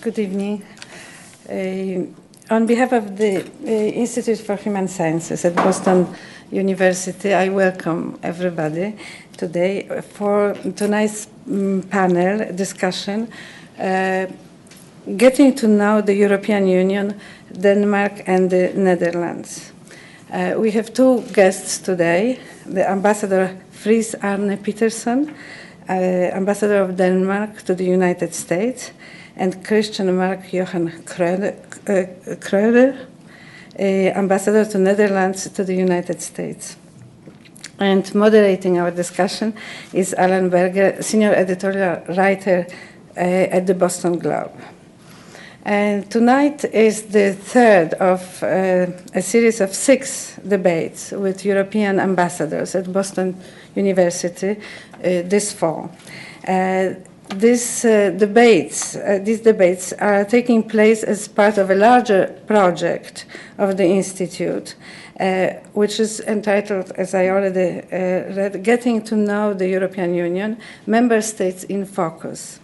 Good evening. On behalf of the Institute for Human Sciences at Boston University, I welcome everybody today for tonight's panel discussion, Getting to Know the European Union, Denmark and the Netherlands. We have two guests today, the Ambassador Friis Arne Petersen, Ambassador of Denmark to the United States, and Christiaan Mark Johan Kroner, Ambassador to Netherlands to the United States. And moderating our discussion is Alan Berger, Senior Editorial Writer at the Boston Globe. And tonight is the third of a series of 6 debates with European ambassadors at Boston University this fall. These debates are taking place as part of a larger project of the Institute, which is entitled, as I already read, Getting to Know the European Union, Member States in Focus.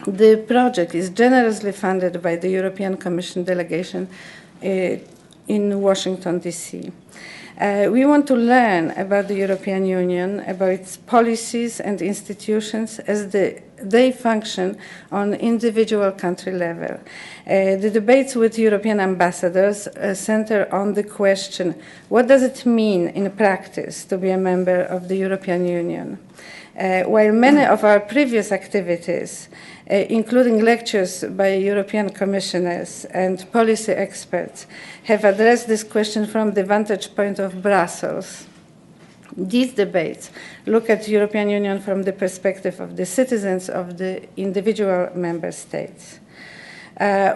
The project is generously funded by the European Commission delegation in Washington, D.C. We want to learn about the European Union, about its policies and institutions as they function on individual country level. The debates with European ambassadors center on the question, what does it mean in practice to be a member of the European Union? While many of our previous activities, including lectures by European commissioners and policy experts, have addressed this question from the vantage point of Brussels, these debates look at the European Union from the perspective of the citizens of the individual member states.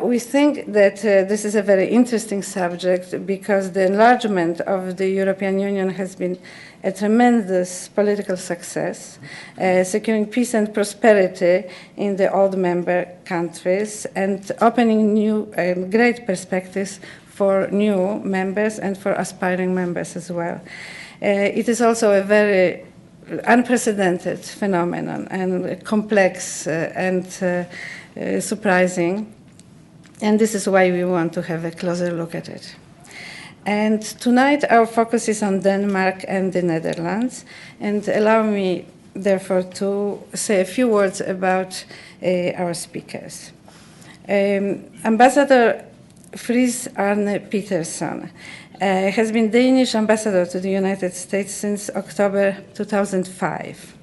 We think that this is a very interesting subject because the enlargement of the European Union has been a tremendous political success, securing peace and prosperity in the old member countries and opening new and great perspectives for new members and for aspiring members as well. It is also a very unprecedented phenomenon and complex and surprising. And this is why we want to have a closer look at it. And tonight our focus is on Denmark and the Netherlands. And allow me, therefore, to say a few words about our speakers. Ambassador Friis Arne Petersen has been Danish ambassador to the United States since October 2005.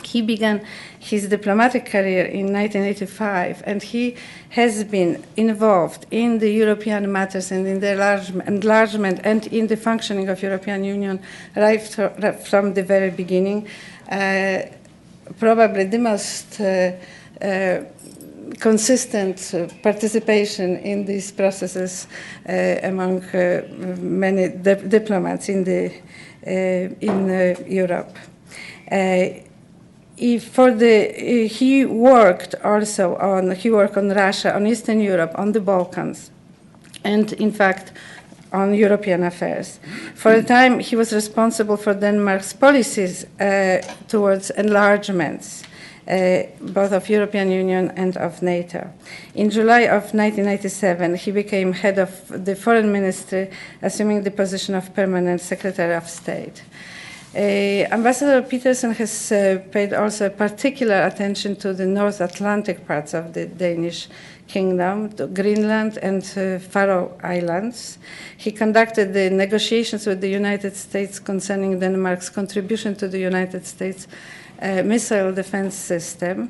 He began his diplomatic career in 1985, and he has been involved in the European matters and in the enlargement and in the functioning of European Union right from the very beginning. Probably the most consistent participation in these processes among many diplomats in Europe. He worked on Russia, on Eastern Europe, on the Balkans, and in fact on European affairs. For a time, he was responsible for Denmark's policies towards enlargements, both of European Union and of NATO. In July of 1997, he became head of the Foreign Ministry, assuming the position of Permanent Secretary of State. Ambassador Petersen has paid also particular attention to the North Atlantic parts of the Danish kingdom, to Greenland and Faroe Islands. He conducted the negotiations with the United States concerning Denmark's contribution to the United States missile defense system,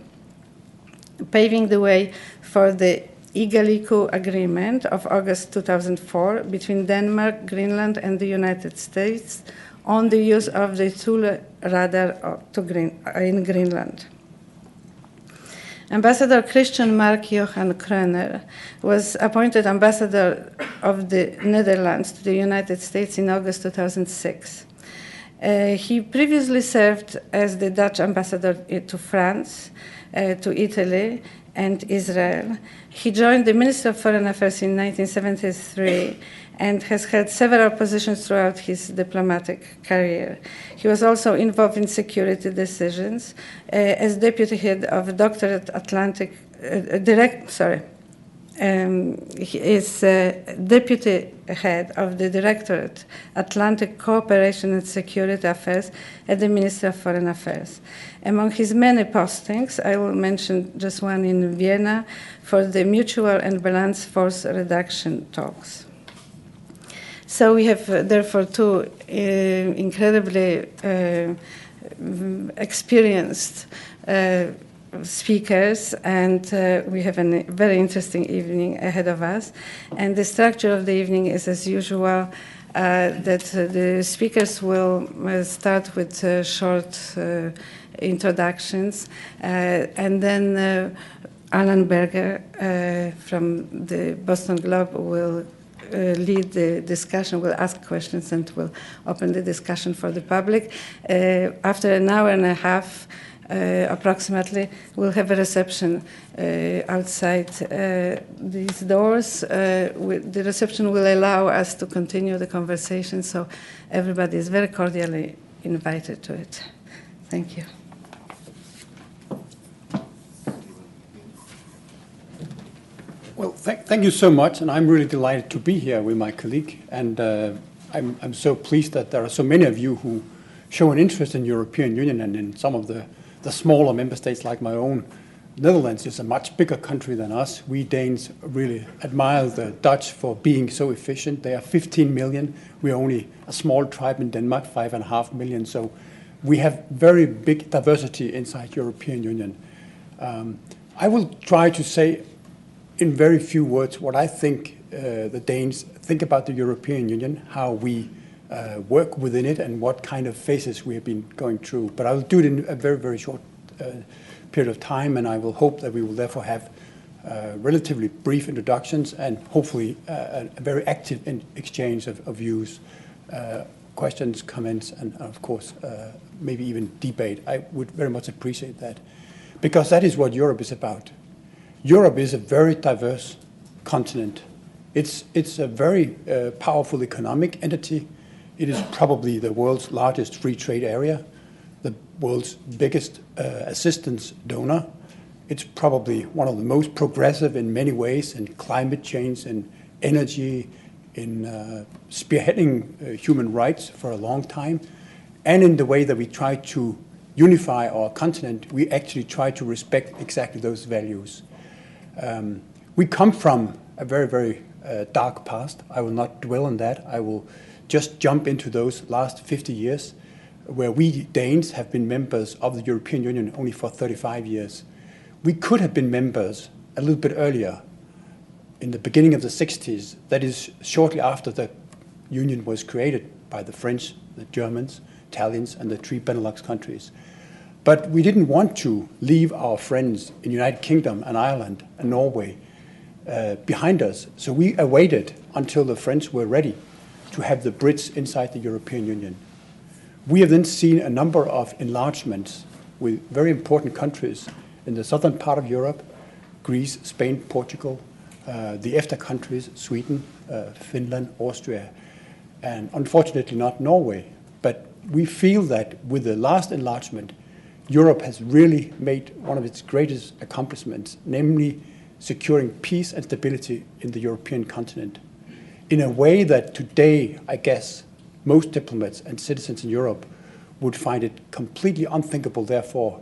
paving the way for the Igaliku Agreement of August 2004 between Denmark, Greenland, and the United States on the use of the Thule radar in Greenland. Ambassador Christiaan Mark Johan Kroner was appointed ambassador of the Netherlands to the United States in August 2006. He previously served as the Dutch ambassador to France, to Italy, and Israel. He joined the Ministry of Foreign Affairs in 1973 and has held several positions throughout his diplomatic career. He was also involved in security decisions as deputy head of He is deputy head of the Directorate Atlantic Cooperation and Security Affairs at the Ministry of Foreign Affairs. Among his many postings, I will mention just one in Vienna for the Mutual and Balanced Force Reduction talks. So we have therefore two incredibly experienced speakers, and we have a very interesting evening ahead of us. And the structure of the evening is as usual, that the speakers will start with short introductions, and then Alan Berger from the Boston Globe will lead the discussion, will ask questions, and will open the discussion for the public. After an hour and a half, approximately, we'll have a reception outside these doors. The reception will allow us to continue the conversation, so everybody is very cordially invited to it. Thank you. Well, thank you so much, and I'm really delighted to be here with my colleague, and I'm so pleased that there are so many of you who show an interest in the European Union and in some of the smaller member states like my own. Netherlands is a much bigger country than us. We Danes really admire the Dutch for being so efficient. They are 15 million. We're only a small tribe in Denmark, 5.5 million. So we have very big diversity inside European Union. I will try to say in very few words what I think the Danes think about the European Union, how we work within it, and what kind of phases we have been going through. But I will do it in a very, very short period of time, and I will hope that we will therefore have relatively brief introductions and hopefully a very active exchange of views, questions, comments, and of course maybe even debate. I would very much appreciate that, because that is what Europe is about. Europe is a very diverse continent. It's a very powerful economic entity. It is probably the world's largest free trade area, the world's biggest assistance donor. It's probably one of the most progressive in many ways in climate change and energy, in spearheading human rights for a long time, and in the way that we try to unify our continent, we actually try to respect exactly those values. We come from a very, very dark past. I will not dwell on that. I will just jump into those last 50 years, where we Danes have been members of the European Union only for 35 years. We could have been members a little bit earlier, in the beginning of the 60s, that is shortly after the Union was created by the French, the Germans, Italians, and the three Benelux countries. But we didn't want to leave our friends in the United Kingdom and Ireland and Norway behind us. So we awaited until the French were ready to have the Brits inside the European Union. We have then seen a number of enlargements with very important countries in the southern part of Europe, Greece, Spain, Portugal, the EFTA countries, Sweden, Finland, Austria, and unfortunately not Norway. But we feel that with the last enlargement, Europe has really made one of its greatest accomplishments, namely securing peace and stability in the European continent, in a way that today, I guess, most diplomats and citizens in Europe would find it completely unthinkable, therefore,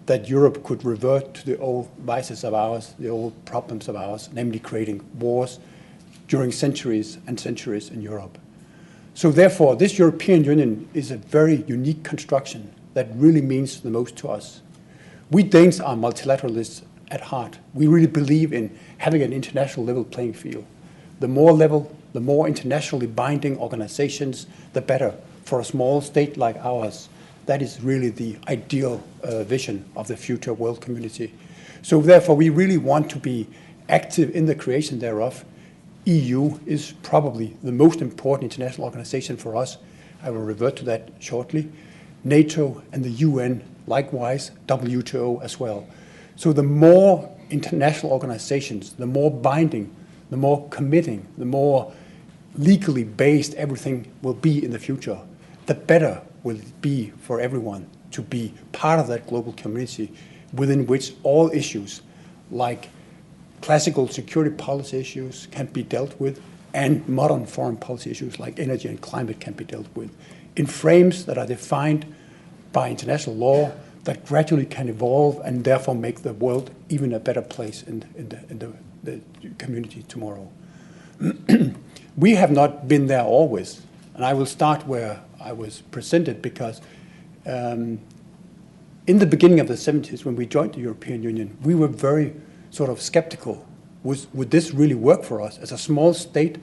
that Europe could revert to the old vices of ours, the old problems of ours, namely creating wars during centuries and centuries in Europe. So therefore, this European Union is a very unique construction that really means the most to us. We Danes are multilateralists at heart. We really believe in having an international level playing field. The more level, the more internationally binding organizations, the better for a small state like ours. That is really the ideal vision of the future world community. So therefore, we really want to be active in the creation thereof. EU is probably the most important international organization for us. I will revert to that shortly. NATO and the UN, likewise, WTO as well. So the more international organizations, the more binding, the more committing, the more legally based everything will be in the future, the better will it be for everyone to be part of that global community within which all issues like classical security policy issues can be dealt with, and modern foreign policy issues like energy and climate can be dealt with in frames that are defined by international law that gradually can evolve and therefore make the world even a better place in the community tomorrow. We have not been there always, and I will start where I was presented, because in the beginning of the 70s, when we joined the European Union, we were very sort of skeptical. Would this really work for us? As a small state,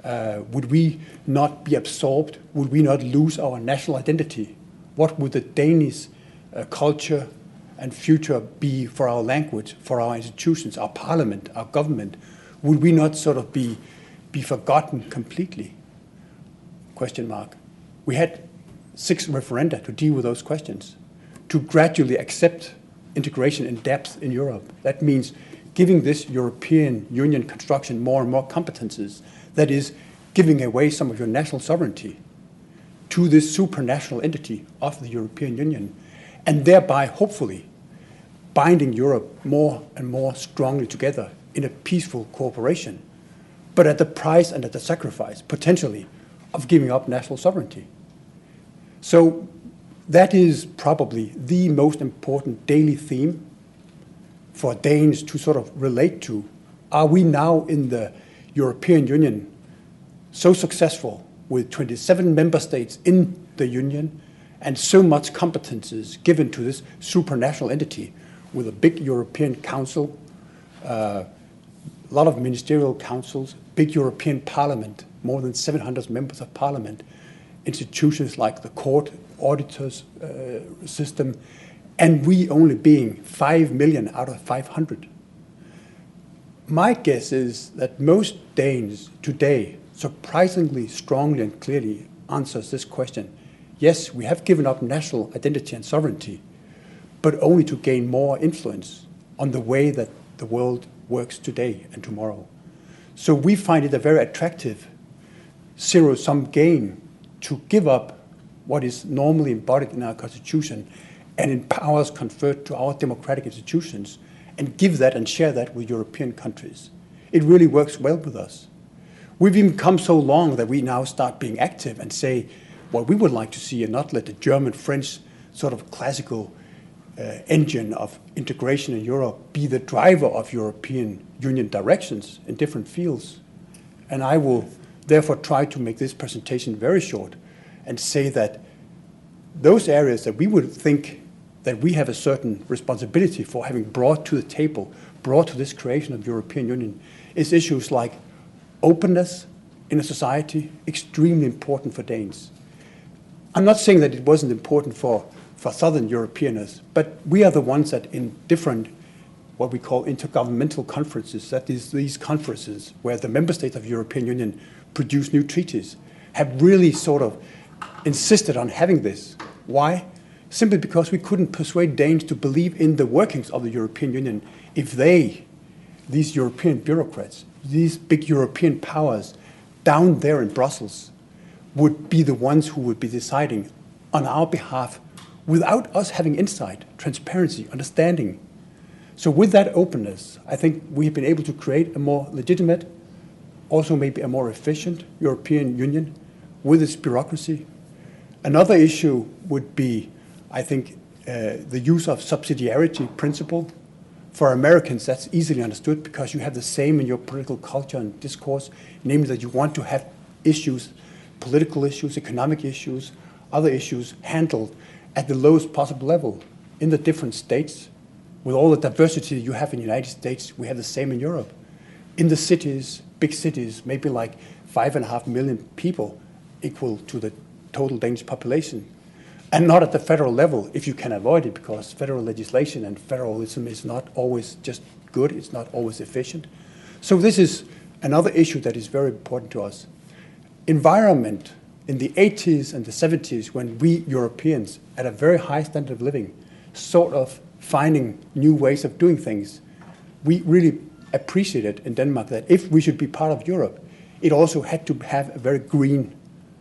would we not be absorbed? Would we not lose our national identity? What would the Danish culture and future be for our language, for our institutions, our parliament, our government? Would we not sort of be forgotten completely? Question mark. We had 6 referenda to deal with those questions, to gradually accept integration in depth in Europe. That means giving this European Union construction more and more competences, that is, giving away some of your national sovereignty to this supranational entity of the European Union, and thereby, hopefully, binding Europe more and more strongly together in a peaceful cooperation, but at the price and at the sacrifice, potentially, of giving up national sovereignty. So that is probably the most important daily theme for Danes to sort of relate to. Are we now in the European Union so successful with 27 member states in the Union and so much competences given to this supranational entity with a big European Council, a lot of ministerial councils, big European Parliament, more than 700 members of Parliament, institutions like the court, auditors system, and we only being 5 million out of 500. My guess is that most Danes today surprisingly strongly and clearly answers this question. Yes, we have given up national identity and sovereignty, but only to gain more influence on the way that the world works today and tomorrow. So we find it a very attractive zero-sum game to give up what is normally embodied in our Constitution and in powers conferred to our democratic institutions, and give that and share that with European countries. It really works well with us. We've even come so long that we now start being active and say what we would like to see, and not let the German, French sort of classical engine of integration in Europe be the driver of European Union directions in different fields. And I will therefore try to make this presentation very short and say that those areas that we would think that we have a certain responsibility for having brought to the table, brought to this creation of European Union, is issues like openness in a society, extremely important for Danes. I'm not saying that it wasn't important for Southern Europeans, but we are the ones that in different, what we call intergovernmental conferences, that is these conferences where the member states of the European Union produce new treaties, have really sort of insisted on having this. Why? Simply because we couldn't persuade Danes to believe in the workings of the European Union if they, these European bureaucrats, these big European powers down there in Brussels, would be the ones who would be deciding on our behalf without us having insight, transparency, understanding. So with that openness, I think we have been able to create a more legitimate, also maybe a more efficient European Union with its bureaucracy. Another issue would be, I think, the use of subsidiarity principle. For Americans, that's easily understood because you have the same in your political culture and discourse, namely that you want to have issues, political issues, economic issues, other issues handled at the lowest possible level in the different states. With all the diversity you have in the United States, we have the same in Europe. In the cities, big cities, maybe like 5.5 million people, equal to the total Danish population. And not at the federal level, if you can avoid it, because federal legislation and federalism is not always just good, it's not always efficient. So this is another issue that is very important to us. Environment, in the 80s and the 70s, when we Europeans, at a very high standard of living, sort of finding new ways of doing things, we really appreciated in Denmark that if we should be part of Europe, it also had to have a very green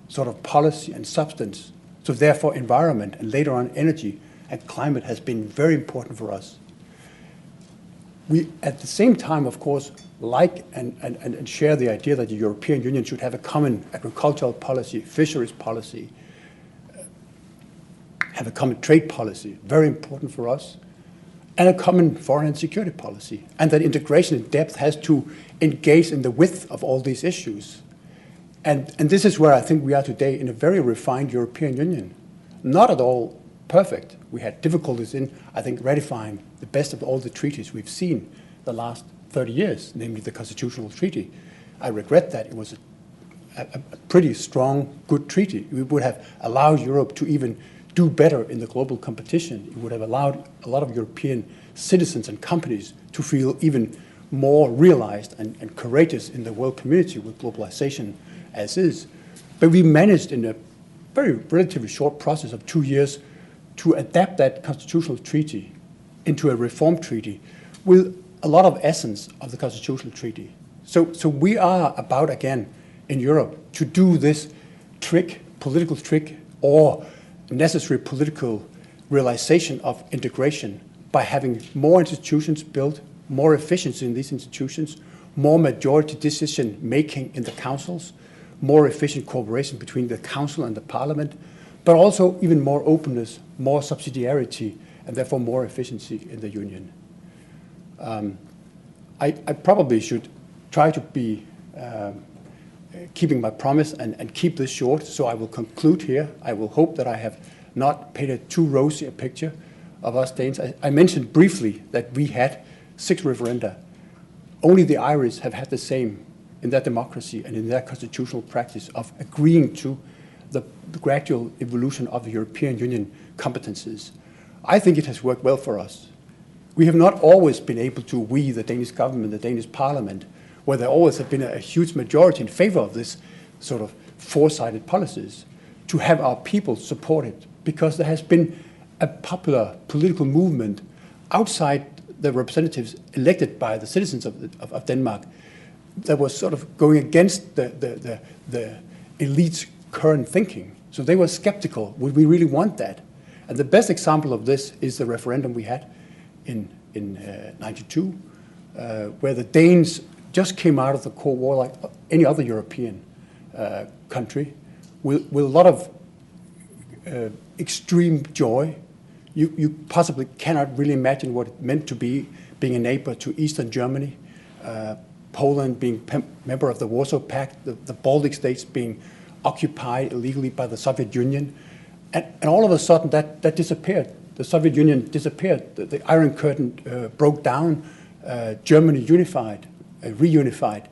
sort of policy and substance. So therefore, environment and later on energy and climate has been very important for us. We, at the same time, of course, like and share the idea that the European Union should have a common agricultural policy, fisheries policy, have a common trade policy, very important for us, and a common foreign and security policy. And that integration in depth has to engage in the width of all these issues. And this is where I think we are today, in a very refined European Union. Not at all perfect. We had difficulties in, I think, ratifying the best of all the treaties we've seen the last 30 years, namely the Constitutional Treaty. I regret that. It was a pretty strong, good treaty. It would have allowed Europe to even do better in the global competition. It would have allowed a lot of European citizens and companies to feel even more realized and courageous in the world community with globalization as is. But we managed in a very relatively short process of 2 years to adapt that constitutional treaty into a reform treaty with a lot of essence of the constitutional treaty. So we are about, again, in Europe, to do this trick, political trick, or necessary political realization of integration by having more institutions built, more efficiency in these institutions, more majority decision making in the councils, more efficient cooperation between the council and the parliament, but also even more openness, more subsidiarity, and therefore more efficiency in the union. I probably should try to be keeping my promise and keep this short, so I will conclude here. I will hope that I have not painted too rosy a picture of us Danes. I mentioned briefly that we had 6 referenda. Only the Irish have had the same in their democracy and in their constitutional practice of agreeing to the gradual evolution of the European Union competences. I think it has worked well for us. We have not always been able to, we, the Danish government, the Danish parliament, where there always have been a huge majority in favor of this sort of foresighted policies, to have our people support it, because there has been a popular political movement outside the representatives elected by the citizens of Denmark that was sort of going against the elite's current thinking. So they were skeptical. Would we really want that? And the best example of this is the referendum we had in 92, where the Danes just came out of the Cold War like any other European country with a lot of extreme joy. You possibly cannot really imagine what it meant to be being a neighbor to Eastern Germany, Poland being member of the Warsaw Pact, the Baltic states being occupied illegally by the Soviet Union. And all of a sudden that disappeared. The Soviet Union disappeared. The Iron Curtain broke down. Germany unified, reunified.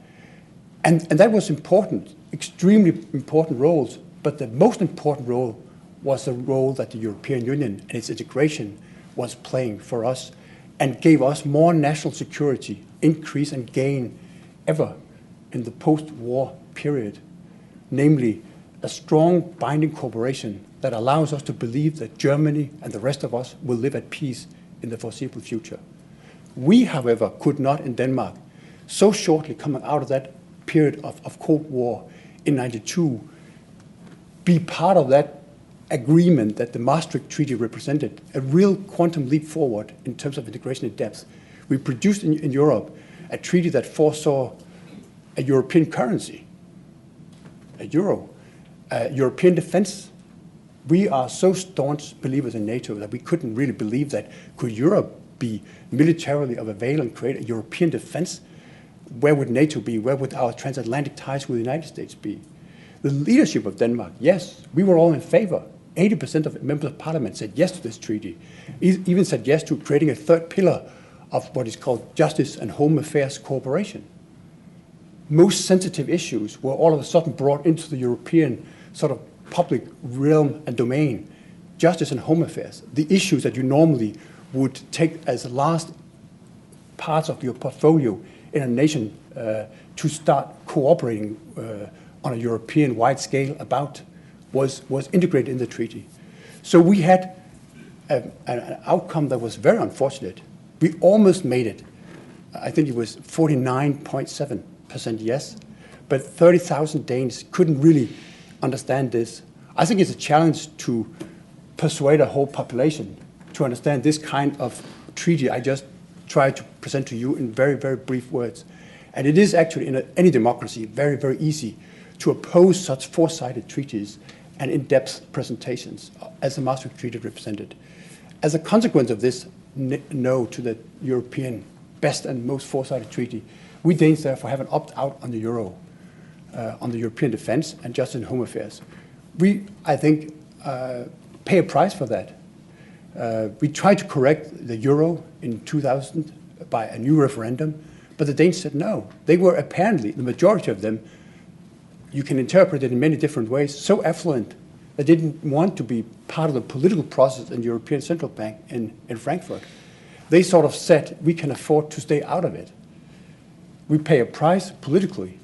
And that was important, extremely important roles. But the most important role was the role that the European Union and its integration was playing for us and gave us more national security, increase and gain ever in the post-war period, namely a strong binding cooperation that allows us to believe that Germany and the rest of us will live at peace in the foreseeable future. We, however, could not in Denmark, so shortly coming out of that period of Cold War in 92, be part of that agreement that the Maastricht Treaty represented, a real quantum leap forward in terms of integration in depth. We produced in Europe a treaty that foresaw a European currency, a euro, European defense. We are so staunch believers in NATO that we couldn't really believe that could Europe be militarily of avail and create a European defense? Where would NATO be? Where would our transatlantic ties with the United States be? The leadership of Denmark, yes, we were all in favor. 80% of members of parliament said yes to this treaty, even said yes to creating a third pillar of what is called justice and home affairs cooperation. Most sensitive issues were all of a sudden brought into the European sort of public realm and domain. Justice and home affairs, the issues that you normally would take as the last parts of your portfolio in a nation to start cooperating on a European-wide scale about, was integrated in the treaty. So we had an outcome that was very unfortunate. We almost made it. I think it was 49.7% yes, but 30,000 Danes couldn't really understand this. I think it's a challenge to persuade a whole population to understand this kind of treaty I just try to present to you in very, very brief words. And it is actually, in any democracy, very, very easy to oppose such four-sided treaties and in-depth presentations, as the Maastricht Treaty represented. As a consequence of this no to the European best and most four-sided treaty, we Danes therefore have an opt-out on the euro, on the European defense and justice and home affairs. We, I think, pay a price for that. We tried to correct the euro in 2000 by a new referendum, but the Danes said no. They were apparently, the majority of them, you can interpret it in many different ways, so affluent they didn't want to be part of the political process in the European Central Bank in Frankfurt. They sort of said, we can afford to stay out of it. We pay a price politically,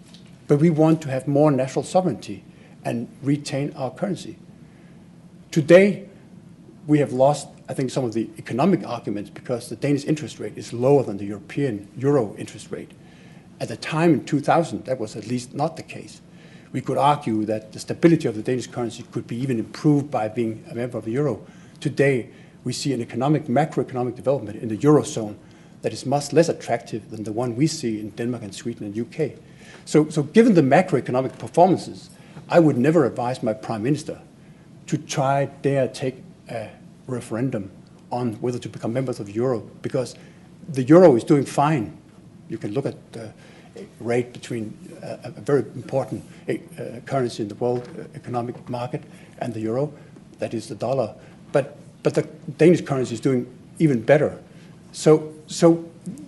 but we want to have more national sovereignty and retain our currency. Today, we have lost, I think, some of the economic arguments because the Danish interest rate is lower than the European euro interest rate. At the time in 2000, that was at least not the case. We could argue that the stability of the Danish currency could be even improved by being a member of the euro. Today, we see an macroeconomic development in the eurozone that is much less attractive than the one we see in Denmark and Sweden and UK. So given the macroeconomic performances, I would never advise my prime minister to dare take a referendum on whether to become members of the euro, because the euro is doing fine. You can look at the rate between a very important currency in the world economic market and the euro, that is the dollar. But the Danish currency is doing even better. So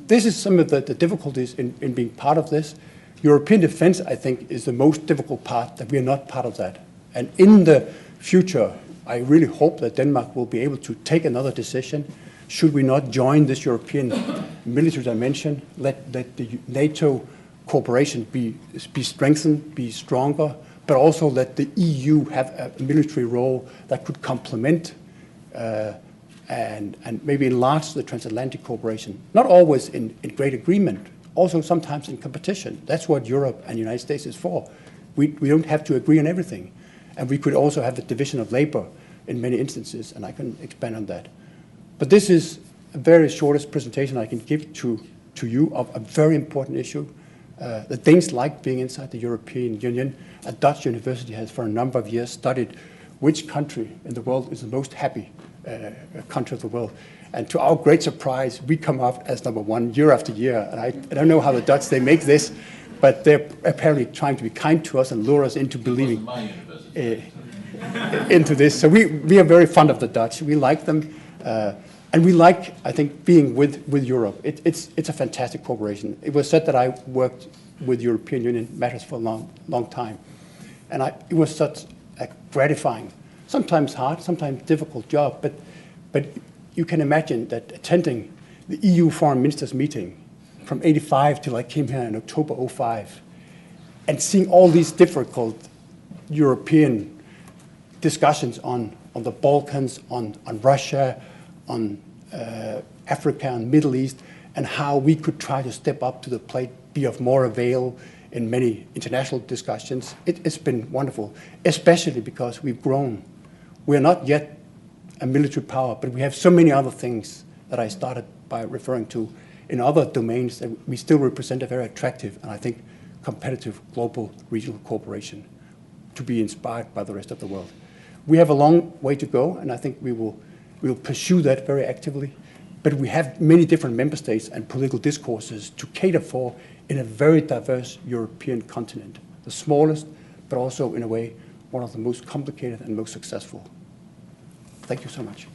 this is some of the difficulties in being part of this. European defense, I think, is the most difficult part, that we are not part of that. And in the future, I really hope that Denmark will be able to take another decision. Should we not join this European military dimension, let the NATO cooperation be strengthened, be stronger, but also let the EU have a military role that could complement and maybe enlarge the transatlantic cooperation. Not always in great agreement, also sometimes in competition. That's what Europe and the United States is for. We don't have to agree on everything. And we could also have the division of labor in many instances, and I can expand on that. But this is a very shortest presentation I can give to you of a very important issue. The Danes like being inside the European Union. A Dutch university has for a number of years studied which country in the world is the most happy country of the world. And to our great surprise, we come up as number one year after year. And I don't know how the Dutch, they make this, but they're apparently trying to be kind to us and lure us into believing into this. So we are very fond of the Dutch. We like them. And we like, I think, being with Europe. It's a fantastic cooperation. It was said that I worked with European Union matters for a long time. And it was such a gratifying, sometimes hard, sometimes difficult job. But you can imagine that attending the EU foreign ministers meeting from '85 till I came here in October '05, and seeing all these difficult European discussions on the Balkans, on Russia, on Africa and Middle East, and how we could try to step up to the plate, be of more avail in many international discussions. It's been wonderful, especially because we've grown. We're not yet a military power, but we have so many other things that I started by referring to in other domains that we still represent a very attractive and I think competitive global regional cooperation to be inspired by the rest of the world. We have a long way to go, and I think we will pursue that very actively. But we have many different member states and political discourses to cater for in a very diverse European continent. The smallest, but also in a way, one of the most complicated and most successful. Thank you so much.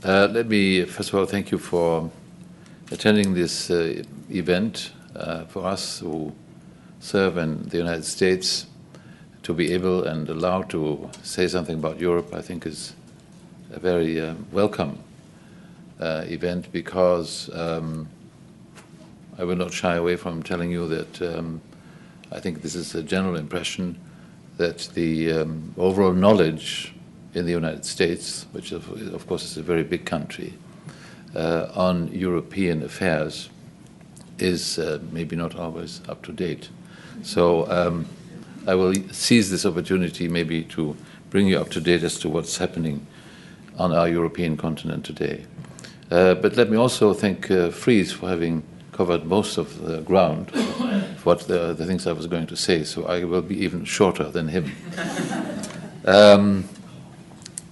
Let me, first of all, thank you for attending this event. For us who serve in the United States, to be able and allowed to say something about Europe, I think is a very welcome event, because I will not shy away from telling you that I think this is a general impression that the overall knowledge in the United States, which of course is a very big country, on European affairs is maybe not always up to date. So I will seize this opportunity maybe to bring you up to date as to what's happening on our European continent today. But let me also thank Friis for having covered most of the ground of what the things I was going to say, so I will be even shorter than him.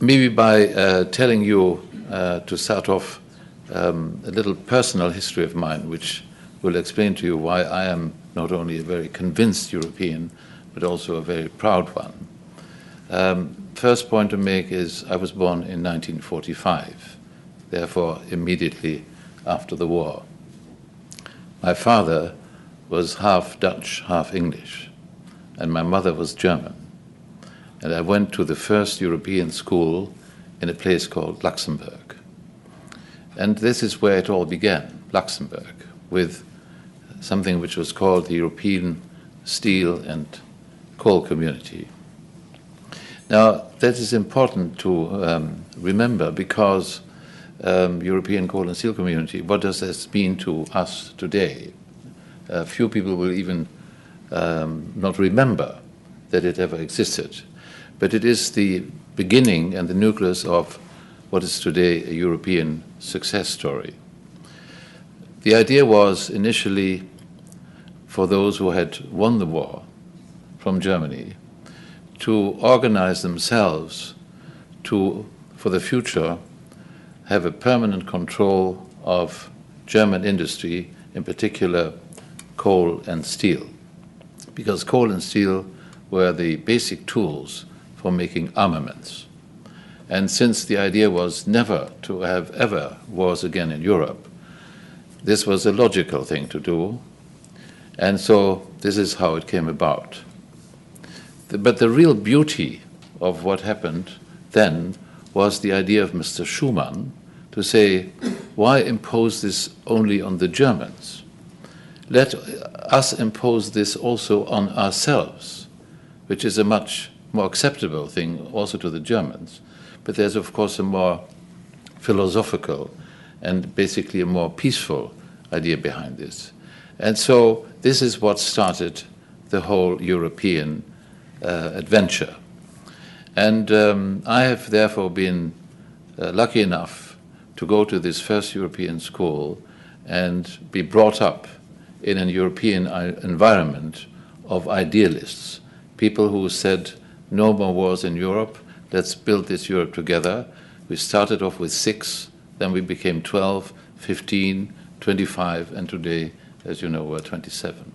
Maybe by telling you, to start off, a little personal history of mine, which will explain to you why I am not only a very convinced European, but also a very proud one. First point to make is I was born in 1945, therefore immediately after the war. My father was half Dutch, half English, and my mother was German. And I went to the first European school in a place called Luxembourg. And this is where it all began, Luxembourg, with something which was called the European Steel and Coal Community. Now, that is important to remember because European Coal and Steel Community, what does this mean to us today? Few people will even not remember that it ever existed. But it is the beginning and the nucleus of what is today a European success story. The idea was initially for those who had won the war from Germany to organize themselves to, for the future, have a permanent control of German industry, in particular coal and steel, because coal and steel were the basic tools for making armaments. And since the idea was never to have ever wars again in Europe, this was a logical thing to do, and so this is how it came about. But the real beauty of what happened then was the idea of Mr. Schuman to say, why impose this only on the Germans? Let us impose this also on ourselves, which is a much more acceptable thing also to the Germans. But there's, of course, a more philosophical and basically a more peaceful idea behind this. And so this is what started the whole European adventure. And I have therefore been lucky enough to go to this first European school and be brought up in a European environment of idealists, people who said, no more wars in Europe, let's build this Europe together. We started off with 6, then we became 12, 15, 25, and today, as you know, we're 27.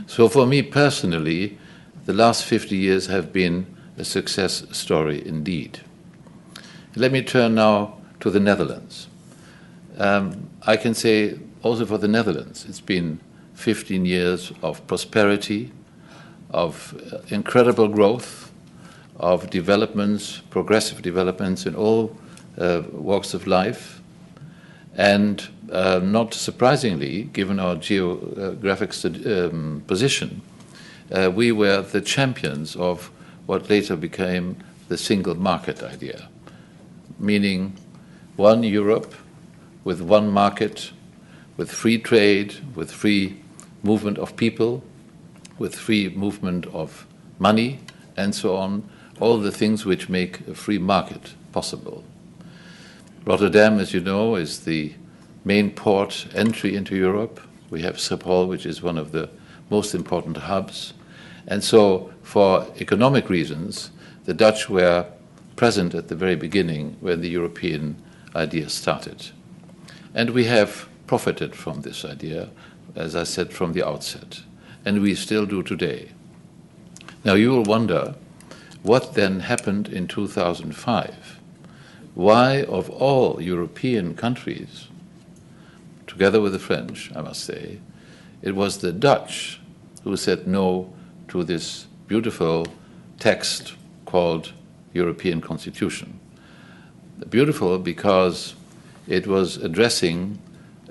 So for me personally, the last 50 years have been a success story indeed. Let me turn now to the Netherlands. I can say also for the Netherlands, it's been 15 years of prosperity, of incredible growth, of developments, progressive developments in all walks of life. And not surprisingly, given our geographic position, we were the champions of what later became the single market idea, meaning one Europe with one market, with free trade, with free movement of people, with free movement of money, and so on, all the things which make a free market possible. Rotterdam, as you know, is the main port entry into Europe. We have Schiphol, which is one of the most important hubs. And so, for economic reasons, the Dutch were present at the very beginning when the European idea started. And we have profited from this idea, as I said, from the outset. And we still do today. Now, you will wonder, what then happened in 2005? Why, of all European countries, together with the French, I must say, it was the Dutch who said no to this beautiful text called European Constitution. Beautiful because it was addressing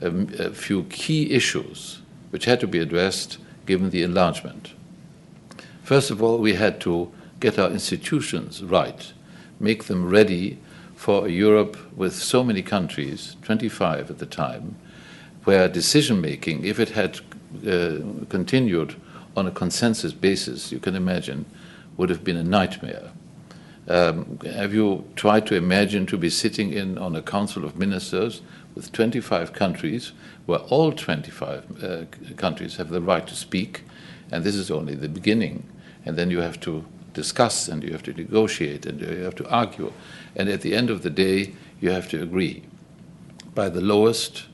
a few key issues which had to be addressed given the enlargement. First of all, we had to get our institutions right, make them ready for a Europe with so many countries, 25 at the time, where decision-making, if it had continued on a consensus basis, you can imagine, would have been a nightmare. Have you tried to imagine to be sitting in on a council of ministers with 25 countries, where all 25 countries have the right to speak, and this is only the beginning, and then you have to discuss, and you have to negotiate, and you have to argue, and at the end of the day, you have to agree by the lowest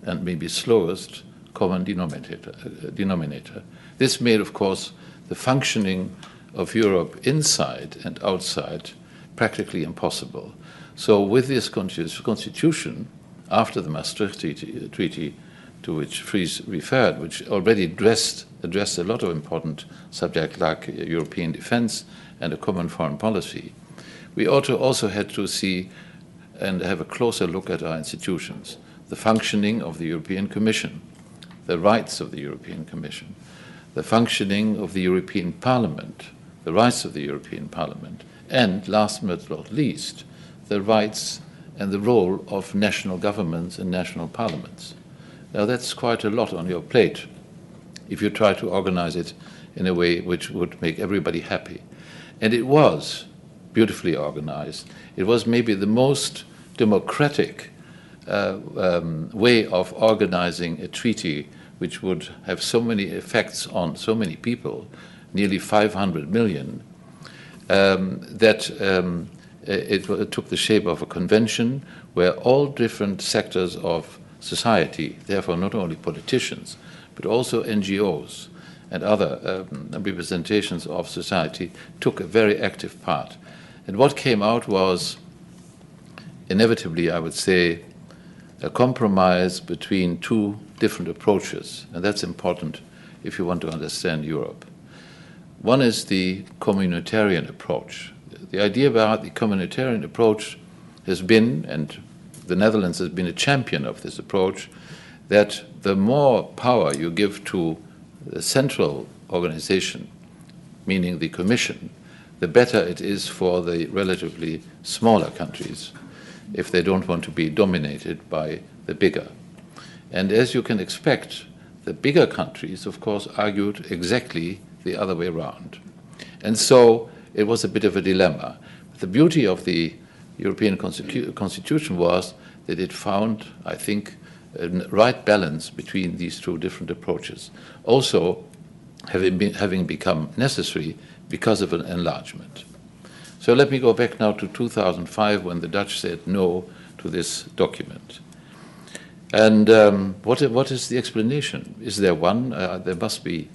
and maybe slowest common denominator. This made, of course, the functioning of Europe inside and outside practically impossible. So with this constitution, after the Maastricht Treaty to which Friis referred, which already addressed a lot of important subjects like European defense and a common foreign policy, we also had to see and have a closer look at our institutions, the functioning of the European Commission, the rights of the European Commission, the functioning of the European Parliament, the rights of the European Parliament, and last but not least, the rights and the role of national governments and national parliaments. Now that's quite a lot on your plate if you try to organize it in a way which would make everybody happy. And it was beautifully organized. It was maybe the most democratic way of organizing a treaty which would have so many effects on so many people, nearly 500 million, that it took the shape of a convention where all different sectors of society, therefore not only politicians, but also NGOs and other representations of society, took a very active part. And what came out was, inevitably, I would say, a compromise between two different approaches, and that's important if you want to understand Europe. One is the communitarian approach. The idea about the communitarian approach has been, and the Netherlands has been a champion of this approach, that the more power you give to the central organization, meaning the Commission, the better it is for the relatively smaller countries if they don't want to be dominated by the bigger. And as you can expect, the bigger countries, of course, argued exactly the other way around. And so it was a bit of a dilemma. The beauty of the European Constitution was that it found, I think, a right balance between these two different approaches. Also, having become necessary because of an enlargement. So let me go back now to 2005 when the Dutch said no to this document. And what is the explanation? Is there one? There must be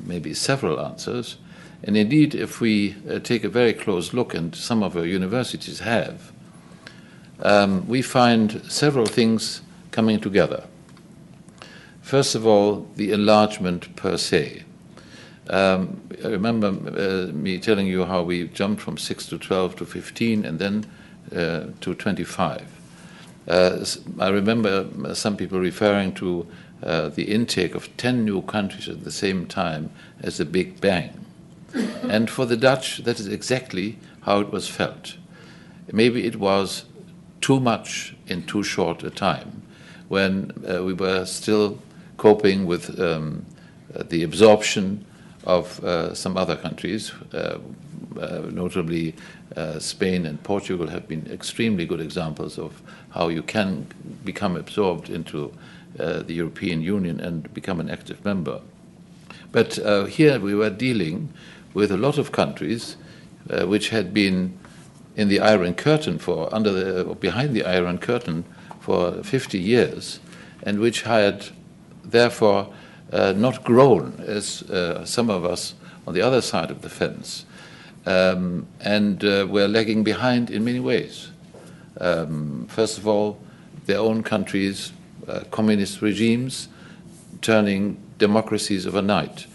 maybe several answers. And indeed, if we take a very close look, and some of our universities have, we find several things coming together. First of all, the enlargement per se. I remember me telling you how we jumped from 6 to 12 to 15 and then to 25. I remember some people referring to the intake of 10 new countries at the same time as the Big Bang. And for the Dutch, that is exactly how it was felt. Maybe it was too much in too short a time, when we were still coping with the absorption of some other countries, notably Spain and Portugal have been extremely good examples of how you can become absorbed into the European Union and become an active member. But here we were dealing with a lot of countries which had been in the Iron Curtain behind the Iron Curtain for 50 years, and which had therefore not grown as some of us on the other side of the fence, and were lagging behind in many ways. First of all, their own countries, communist regimes, turning democracies overnight.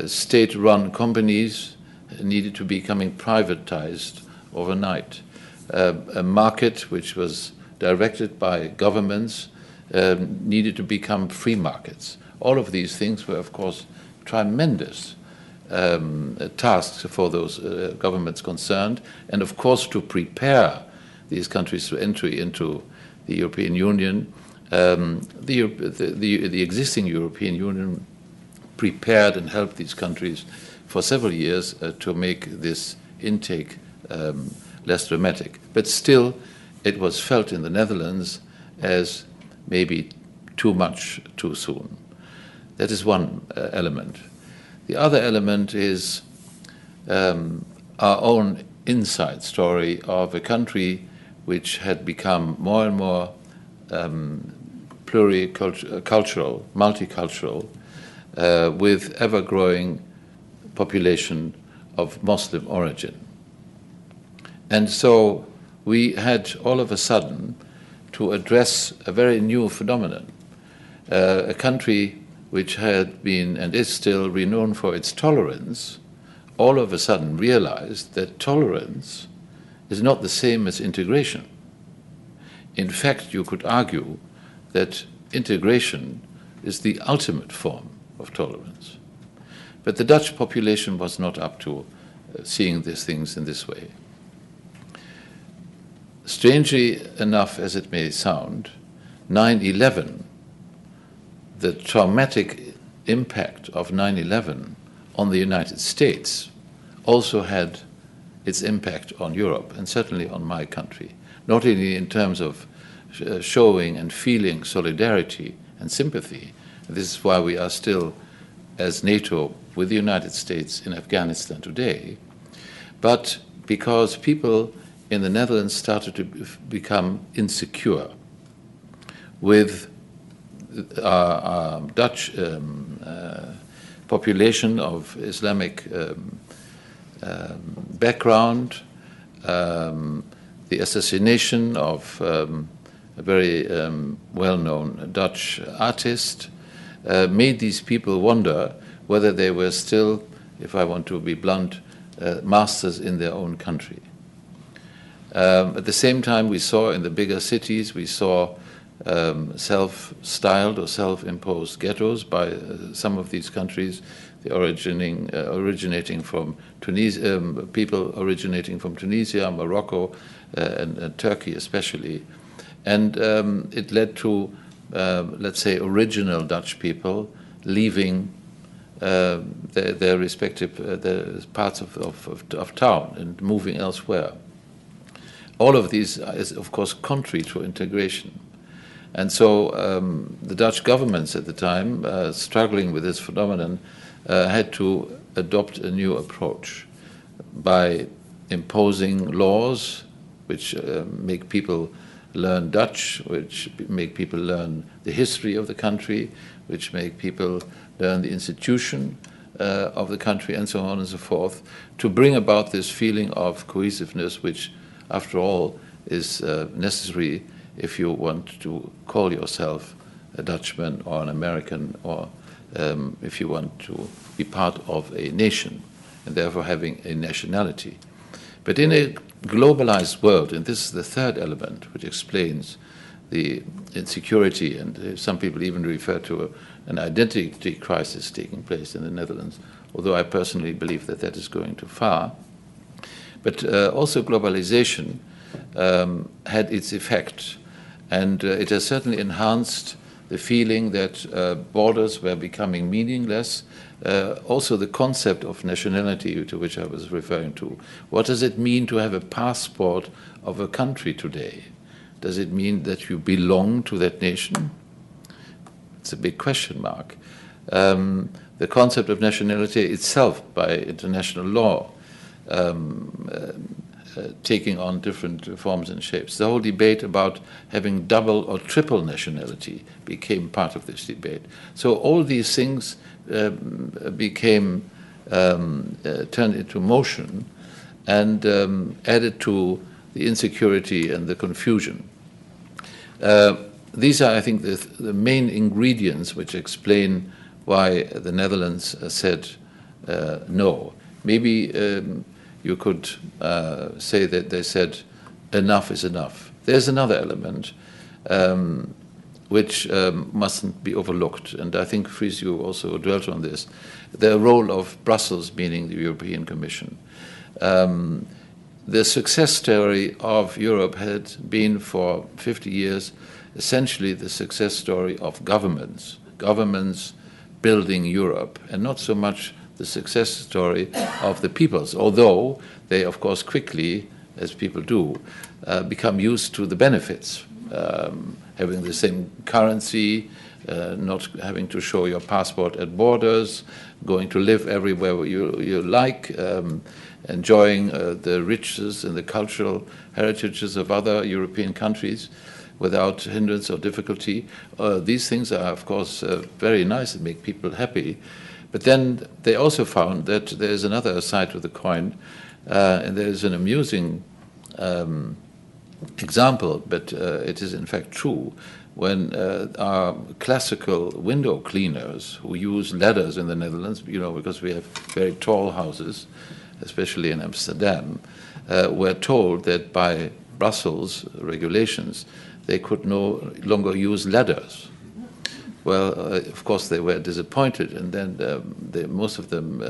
State-run companies needed to be becoming privatized overnight. A market which was directed by governments needed to become free markets. All of these things were, of course, tremendous tasks for those governments concerned, and of course to prepare these countries to entry into the European Union. The existing European Union prepared and helped these countries for several years to make this intake less dramatic. But still, it was felt in the Netherlands as maybe too much too soon. That is one element. The other element is our own inside story of a country which had become more and more pluricultural, multicultural, with ever-growing population of Muslim origin. And so we had all of a sudden to address a very new phenomenon, a country which had been and is still renowned for its tolerance, all of a sudden realized that tolerance is not the same as integration. In fact, you could argue that integration is the ultimate form of tolerance. But the Dutch population was not up to seeing these things in this way. Strangely enough as it may sound, 9/11, the traumatic impact of 9/11 on the United States also had its impact on Europe, and certainly on my country, not only in terms of showing and feeling solidarity and sympathy. This is why we are still, as NATO, with the United States in Afghanistan today, but because people in the Netherlands started to become insecure with our Dutch population of Islamic background, the assassination of a very well-known Dutch artist, made these people wonder whether they were still, if I want to be blunt, masters in their own country. At the same time, we saw in the bigger cities, we saw self-styled or self-imposed ghettos by some of these countries, originating from Tunisia, people originating from Tunisia, Morocco, and Turkey especially. And it led to, let's say, original Dutch people leaving their respective parts of town and moving elsewhere. All of these is, of course, contrary to integration. And so the Dutch governments at the time, struggling with this phenomenon, had to adopt a new approach by imposing laws which make people learn Dutch, which make people learn the history of the country, which make people learn the institution of the country, and so on and so forth, to bring about this feeling of cohesiveness, which, after all, is necessary if you want to call yourself a Dutchman or an American, or if you want to be part of a nation, and therefore having a nationality. But in a globalized world, and this is the third element which explains the insecurity, and some people even refer to an identity crisis taking place in the Netherlands, although I personally believe that that is going too far. But also globalization had its effect, and it has certainly enhanced the feeling that borders were becoming meaningless. Also the concept of nationality, to which I was referring to. What does it mean to have a passport of a country today? Does it mean that you belong to that nation? It's a big question mark. The concept of nationality itself, by international law, taking on different forms and shapes. The whole debate about having double or triple nationality became part of this debate. So all these things became turned into motion and added to the insecurity and the confusion. These are, I think, the main ingredients which explain why the Netherlands said no. Maybe you could say that they said enough is enough. There's another element which mustn't be overlooked. And I think, Friis, you also dwelt on this. The role of Brussels, meaning the European Commission. The success story of Europe had been for 50 years essentially the success story of governments building Europe, and not so much the success story of the peoples, although they, of course, quickly, as people do, become used to the benefits, having the same currency, not having to show your passport at borders, going to live everywhere you like, enjoying the riches and the cultural heritages of other European countries without hindrance or difficulty. These things are, of course, very nice and make people happy. But then they also found that there's another side to the coin, and there's an amusing example, but it is in fact true, when our classical window cleaners who use ladders in the Netherlands, you know, because we have very tall houses, especially in Amsterdam, were told that by Brussels regulations they could no longer use ladders. Well, of course they were disappointed, and then most of them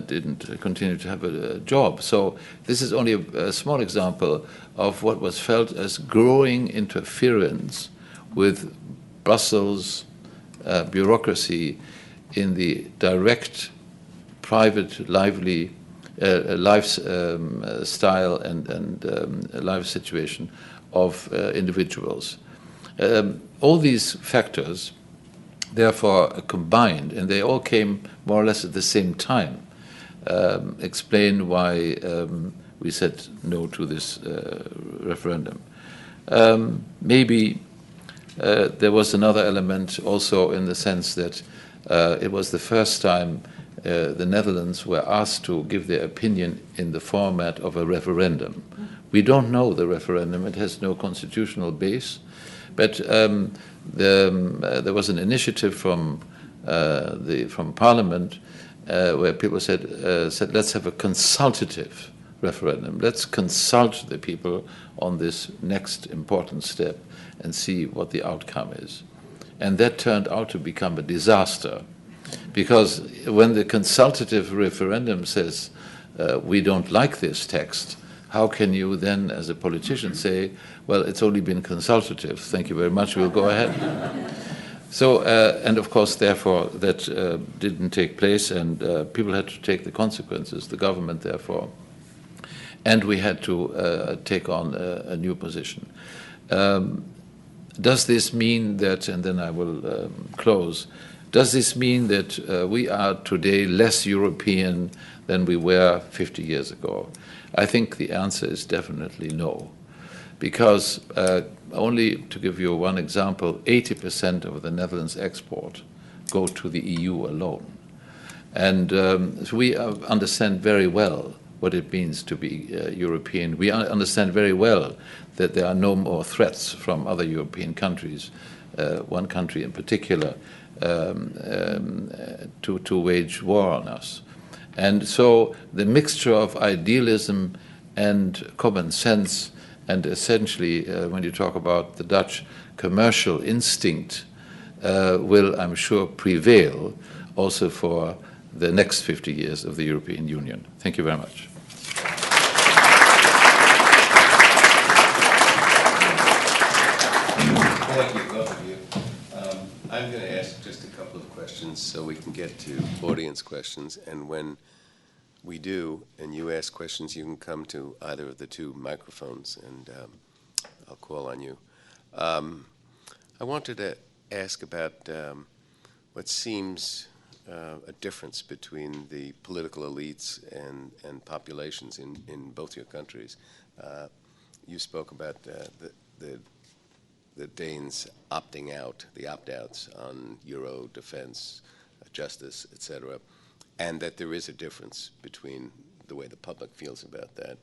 didn't continue to have a job. So this is only a small example of what was felt as growing interference with Brussels bureaucracy in the direct private lifestyle and life situation of individuals. All these factors, therefore, combined, and they all came more or less at the same time, explain why we said no to this referendum. Maybe there was another element also in the sense that it was the first time the Netherlands were asked to give their opinion in the format of a referendum. We don't know the referendum, it has no constitutional base, but there was an initiative from Parliament where people said let's have a consultative referendum. Let's consult the people on this next important step and see what the outcome is. And that turned out to become a disaster, because when the consultative referendum says we don't like this text, how can you then, as a politician, say, well, it's only been consultative, thank you very much, we'll go ahead. So, and of course, therefore, that didn't take place, and people had to take the consequences, the government, therefore, and we had to take on a new position. Does this mean that, and then I will close, does this mean that we are today less European than we were 50 years ago? I think the answer is definitely no. Because only to give you one example, 80% of the Netherlands export go to the EU alone. And so we understand very well what it means to be European. We understand very well that there are no more threats from other European countries, one country in particular, to wage war on us. And so the mixture of idealism and common sense, and essentially, when you talk about the Dutch commercial instinct, will, I'm sure, prevail also for the next 50 years of the European Union. Thank you very much. Thank you, both of you. I'm going to ask just a couple of questions so we can get to audience questions. And when we do, and you ask questions, you can come to either of the two microphones, and I'll call on you. I wanted to ask about what seems a difference between the political elites and populations in both your countries. You spoke about the Danes opting out, the opt-outs on Euro, defense, justice, etc., and that there is a difference between the way the public feels about that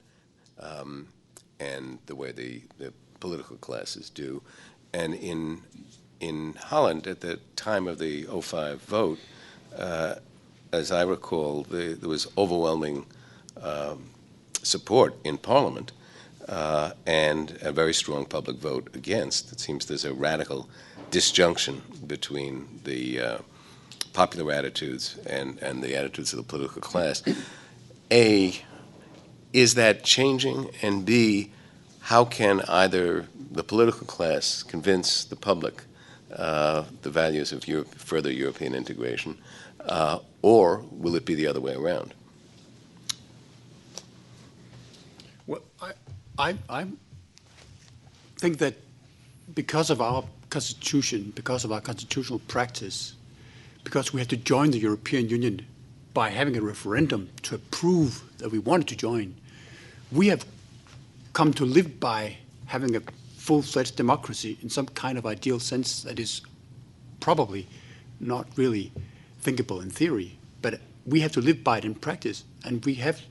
and the way the political classes do. And in Holland, at the time of the 2005 vote, as I recall, there was overwhelming support in Parliament and a very strong public vote against. It seems there's a radical disjunction between the popular attitudes and the attitudes of the political class. A, is that changing? And B, how can either the political class convince the public the values of further European integration, or will it be the other way around? Well, I think that because of our constitution, because of our constitutional practice, because we had to join the European Union by having a referendum to approve that we wanted to join, we have come to live by having a full-fledged democracy in some kind of ideal sense that is probably not really thinkable in theory, but we have to live by it in practice, and we have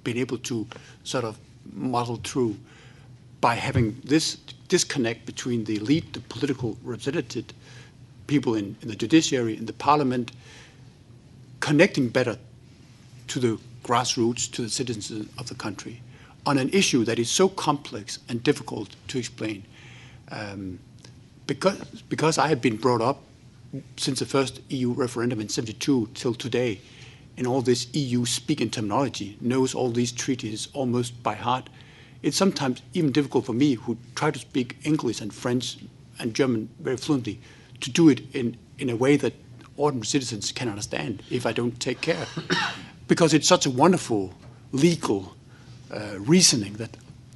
been able to sort of model through by having this disconnect between the elite, the political representative people in the judiciary, in the parliament, connecting better to the grassroots, to the citizens of the country, on an issue that is so complex and difficult to explain. Because I have been brought up since the first EU referendum in '72 till today in all this EU speaking terminology, knows all these treaties almost by heart, it's sometimes even difficult for me, who try to speak English and French and German very fluently, to do it in a way that ordinary citizens can understand if I don't take care. Because it's such a wonderful legal reasoning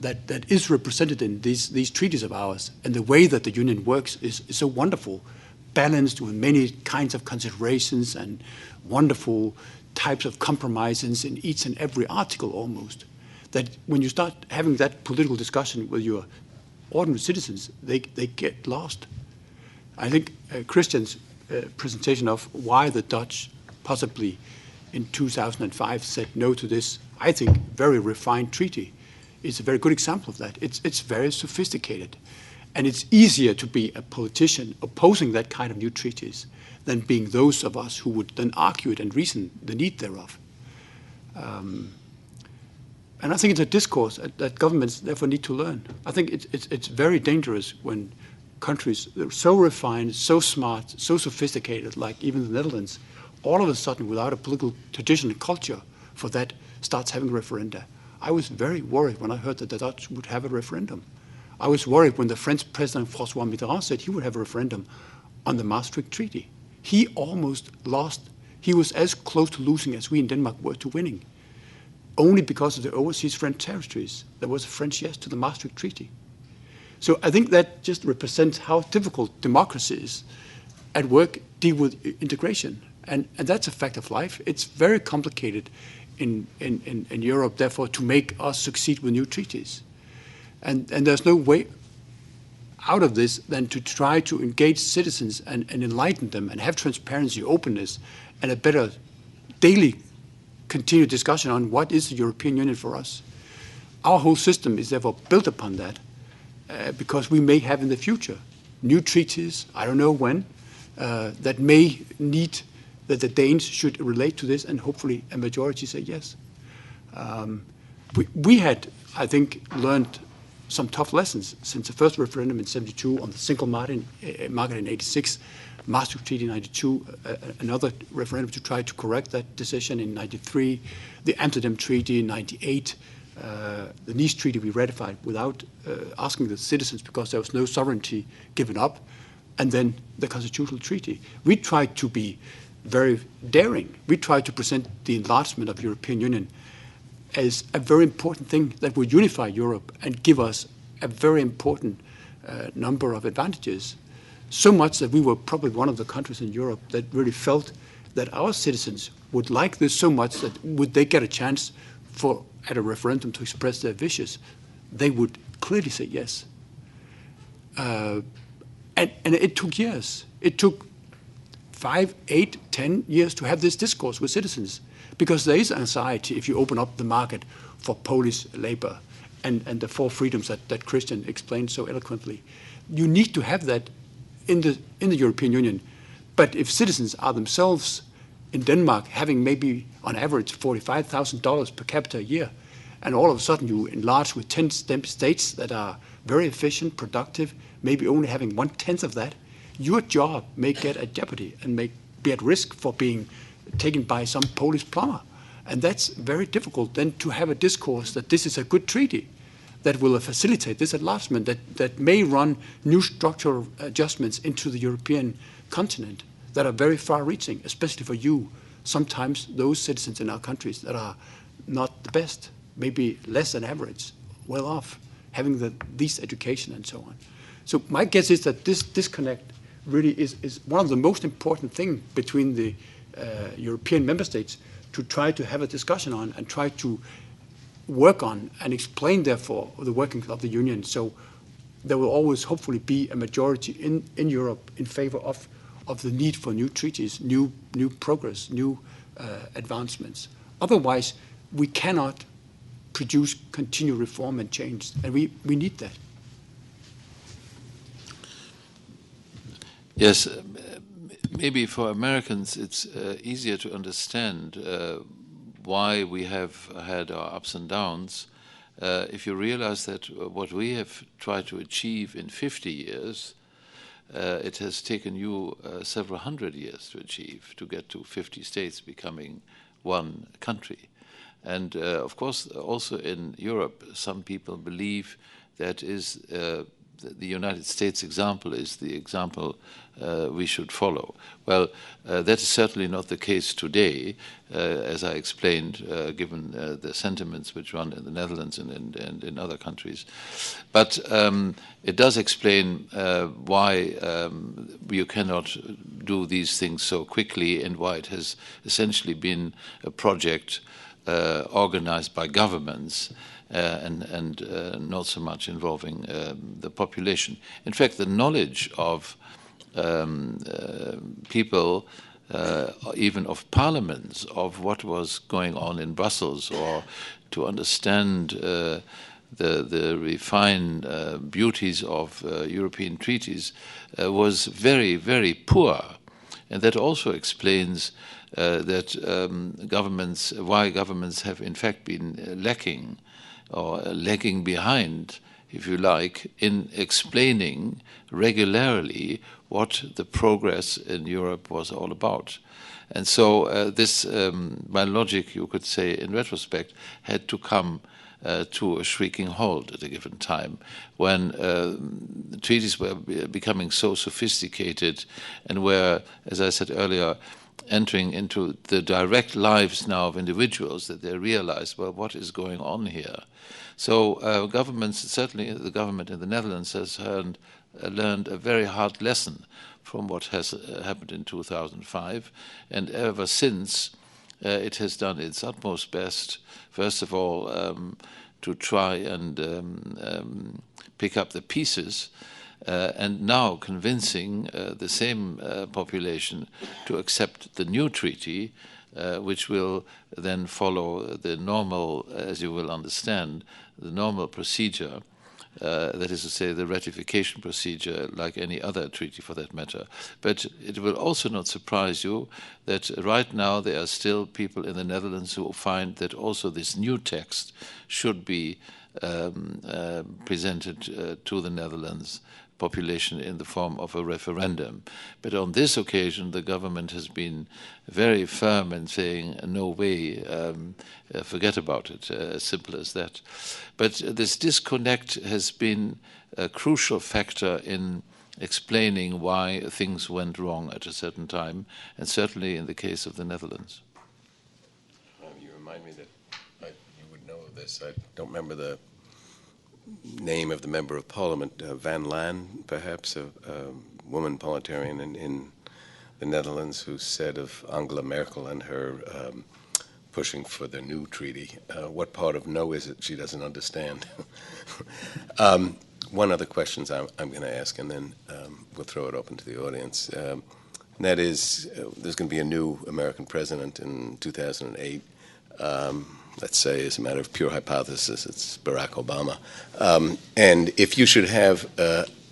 that is represented in these treaties of ours, and the way that the Union works is so wonderful, balanced with many kinds of considerations and wonderful types of compromises in each and every article almost, that when you start having that political discussion with your ordinary citizens, they get lost. I think Christian's presentation of why the Dutch possibly in 2005 said no to this, I think, very refined treaty is a very good example of that. It's very sophisticated. And it's easier to be a politician opposing that kind of new treaties than being those of us who would then argue it and reason the need thereof. And I think it's a discourse that governments therefore need to learn. I think it's very dangerous when countries that are so refined, so smart, so sophisticated, like even the Netherlands, all of a sudden, without a political tradition and culture for that, starts having referenda. I was very worried when I heard that the Dutch would have a referendum. I was worried when the French President François Mitterrand said he would have a referendum on the Maastricht Treaty. He almost lost. He was as close to losing as we in Denmark were to winning. Only because of the overseas French territories, there was a French yes to the Maastricht Treaty. So I think that just represents how difficult democracies at work deal with integration. And that's a fact of life. It's very complicated in Europe, therefore, to make us succeed with new treaties. And there's no way out of this than to try to engage citizens and enlighten them and have transparency, openness, and a better daily continued discussion on what is the European Union for us. Our whole system is therefore built upon that because we may have in the future new treaties, I don't know when, that may need that the Danes should relate to this, and hopefully a majority say yes. We had, I think, learned some tough lessons since the first referendum in '72 on the single market in '86, Maastricht Treaty in '92, another referendum to try to correct that decision in '93, the Amsterdam Treaty in '98, the Nice Treaty we ratified without asking the citizens because there was no sovereignty given up, and then the Constitutional Treaty. We tried to be very daring. We tried to present the enlargement of the European Union as a very important thing that would unify Europe and give us a very important number of advantages. So much that we were probably one of the countries in Europe that really felt that our citizens would like this so much that would they get a chance at a referendum to express their wishes, they would clearly say yes. And it took years. It took 5, 8, 10 years to have this discourse with citizens, because there is anxiety if you open up the market for Polish labor and the 4 freedoms that Christian explained so eloquently. You need to have that in the European Union. But if citizens are themselves in Denmark having maybe on average $45,000 per capita a year, and all of a sudden you enlarge with 10 states that are very efficient, productive, maybe only having 1/10 of that, your job may get at jeopardy and may be at risk for being taken by some Polish plumber. And that's very difficult then to have a discourse that this is a good treaty that will facilitate this enlargement, that may run new structural adjustments into the European continent that are very far-reaching, especially for you, sometimes those citizens in our countries that are not the best, maybe less than average, well off, having this education and so on. So my guess is that this disconnect really is one of the most important things between the European member states to try to have a discussion on and try to work on and explain, therefore, the workings of the Union. So there will always, hopefully, be a majority in Europe in favor of the need for new treaties, new progress, new advancements. Otherwise, we cannot produce continued reform and change, and we need that. Yes, maybe for Americans it's easier to understand why we have had our ups and downs if you realize that what we have tried to achieve in 50 years, it has taken you several hundred years to achieve, to get to 50 states becoming one country. And of course, also in Europe, some people believe that is the United States example is the example we should follow. Well, that is certainly not the case today, as I explained, given the sentiments which run in the Netherlands and in other countries. But it does explain why you cannot do these things so quickly and why it has essentially been a project organized by governments and not so much involving the population. In fact, the knowledge of people, even of parliaments, of what was going on in Brussels, or to understand the refined beauties of European treaties, was very, very poor. And that also explains that why governments have in fact been lacking or lagging behind, if you like, in explaining regularly what the progress in Europe was all about. And so this, by logic, you could say, in retrospect, had to come to a shrieking halt at a given time when the treaties were becoming so sophisticated and were, as I said earlier, entering into the direct lives now of individuals, that they realized, well, what is going on here? So governments, certainly the government in the Netherlands, has learned a very hard lesson from what has happened in 2005, and ever since it has done its utmost best, first of all, to try and pick up the pieces, and now convincing the same population to accept the new treaty, which will then follow the normal, as you will understand, the normal procedure, that is to say, the ratification procedure, like any other treaty for that matter. But it will also not surprise you that right now there are still people in the Netherlands who find that also this new text should be presented to the Netherlands population in the form of a referendum. But on this occasion, the government has been very firm in saying, no way, forget about it, as simple as that. But this disconnect has been a crucial factor in explaining why things went wrong at a certain time, and certainly in the case of the Netherlands. You remind me that you would know this. I don't remember the name of the member of parliament, Van Laan, perhaps, a woman parliamentarian in the Netherlands, who said of Angela Merkel and her pushing for the new treaty, what part of no is it she doesn't understand? One other question I'm going to ask, and then we'll throw it open to the audience. And that is, there's going to be a new American president in 2008. Let's say, as a matter of pure hypothesis, it's Barack Obama. And if you should have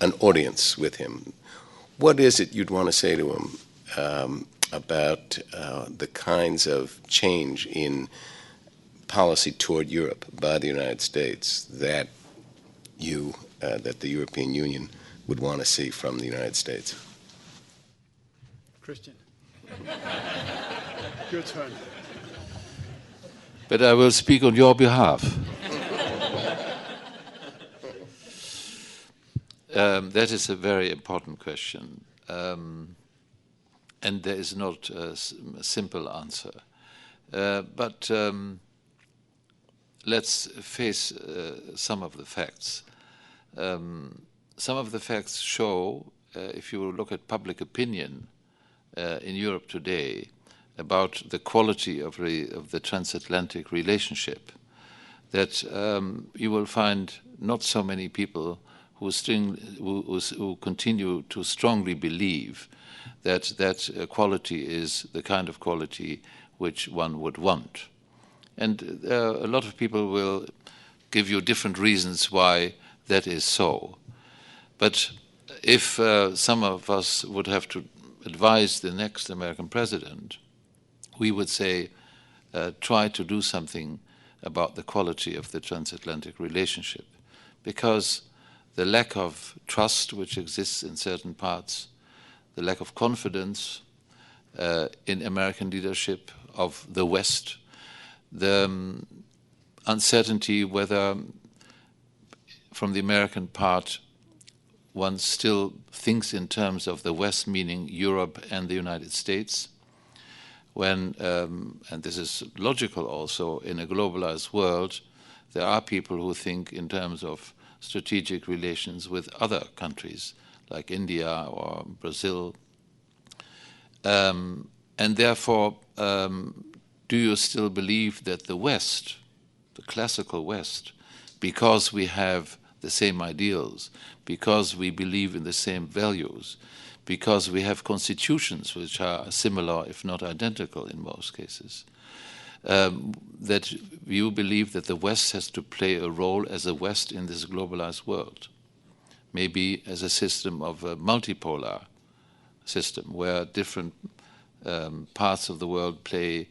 an audience with him, what is it you'd want to say to him about the kinds of change in policy toward Europe by the United States that that the European Union would want to see from the United States? Christian, your turn. But I will speak on your behalf. That is a very important question. And there is not a simple answer. But let's face some of the facts. Some of the facts show, if you look at public opinion in Europe today, about the quality of the transatlantic relationship, that you will find not so many people who continue to strongly believe that quality is the kind of quality which one would want. And a lot of people will give you different reasons why that is so. But if some of us would have to advise the next American president, we would say, try to do something about the quality of the transatlantic relationship, because the lack of trust which exists in certain parts, the lack of confidence in American leadership of the West, the uncertainty whether from the American part one still thinks in terms of the West, meaning Europe and the United States, when, and this is logical also, in a globalized world, there are people who think in terms of strategic relations with other countries, like India or Brazil. And therefore, do you still believe that the West, the classical West, because we have the same ideals, because we believe in the same values, because we have constitutions which are similar, if not identical in most cases, that you believe that the West has to play a role as a West in this globalized world, maybe as a system of a multipolar system where different parts of the world play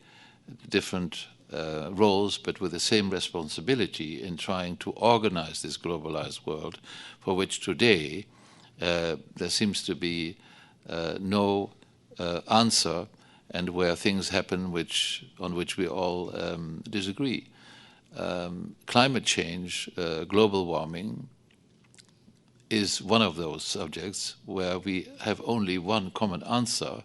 different roles, but with the same responsibility in trying to organize this globalized world, for which today there seems to be no answer, and where things happen on which we all disagree. Climate change, global warming, is one of those subjects where we have only one common answer,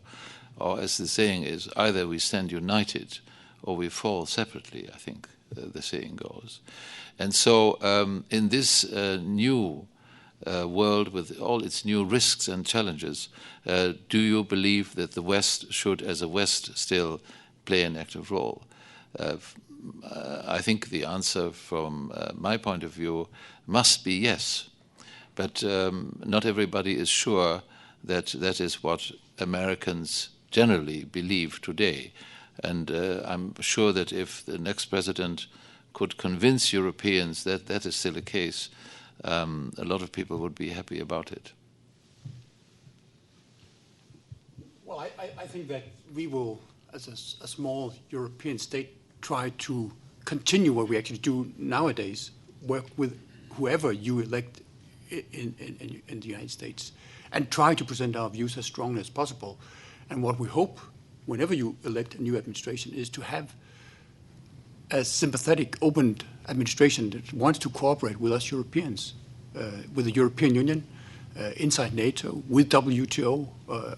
or as the saying is, either we stand united or we fall separately, I think the saying goes. And so in this new world with all its new risks and challenges, do you believe that the West should, as a West, still play an active role? I think the answer from my point of view must be yes. But not everybody is sure that that is what Americans generally believe today. And I'm sure that if the next president could convince Europeans that that is still the case, a lot of people would be happy about it. Well, I think that we will, as a small European state, try to continue what we actually do nowadays, work with whoever you elect in the United States, and try to present our views as strongly as possible. And what we hope, whenever you elect a new administration, is to have a sympathetic, open administration that wants to cooperate with us Europeans, with the European Union, inside NATO, with WTO,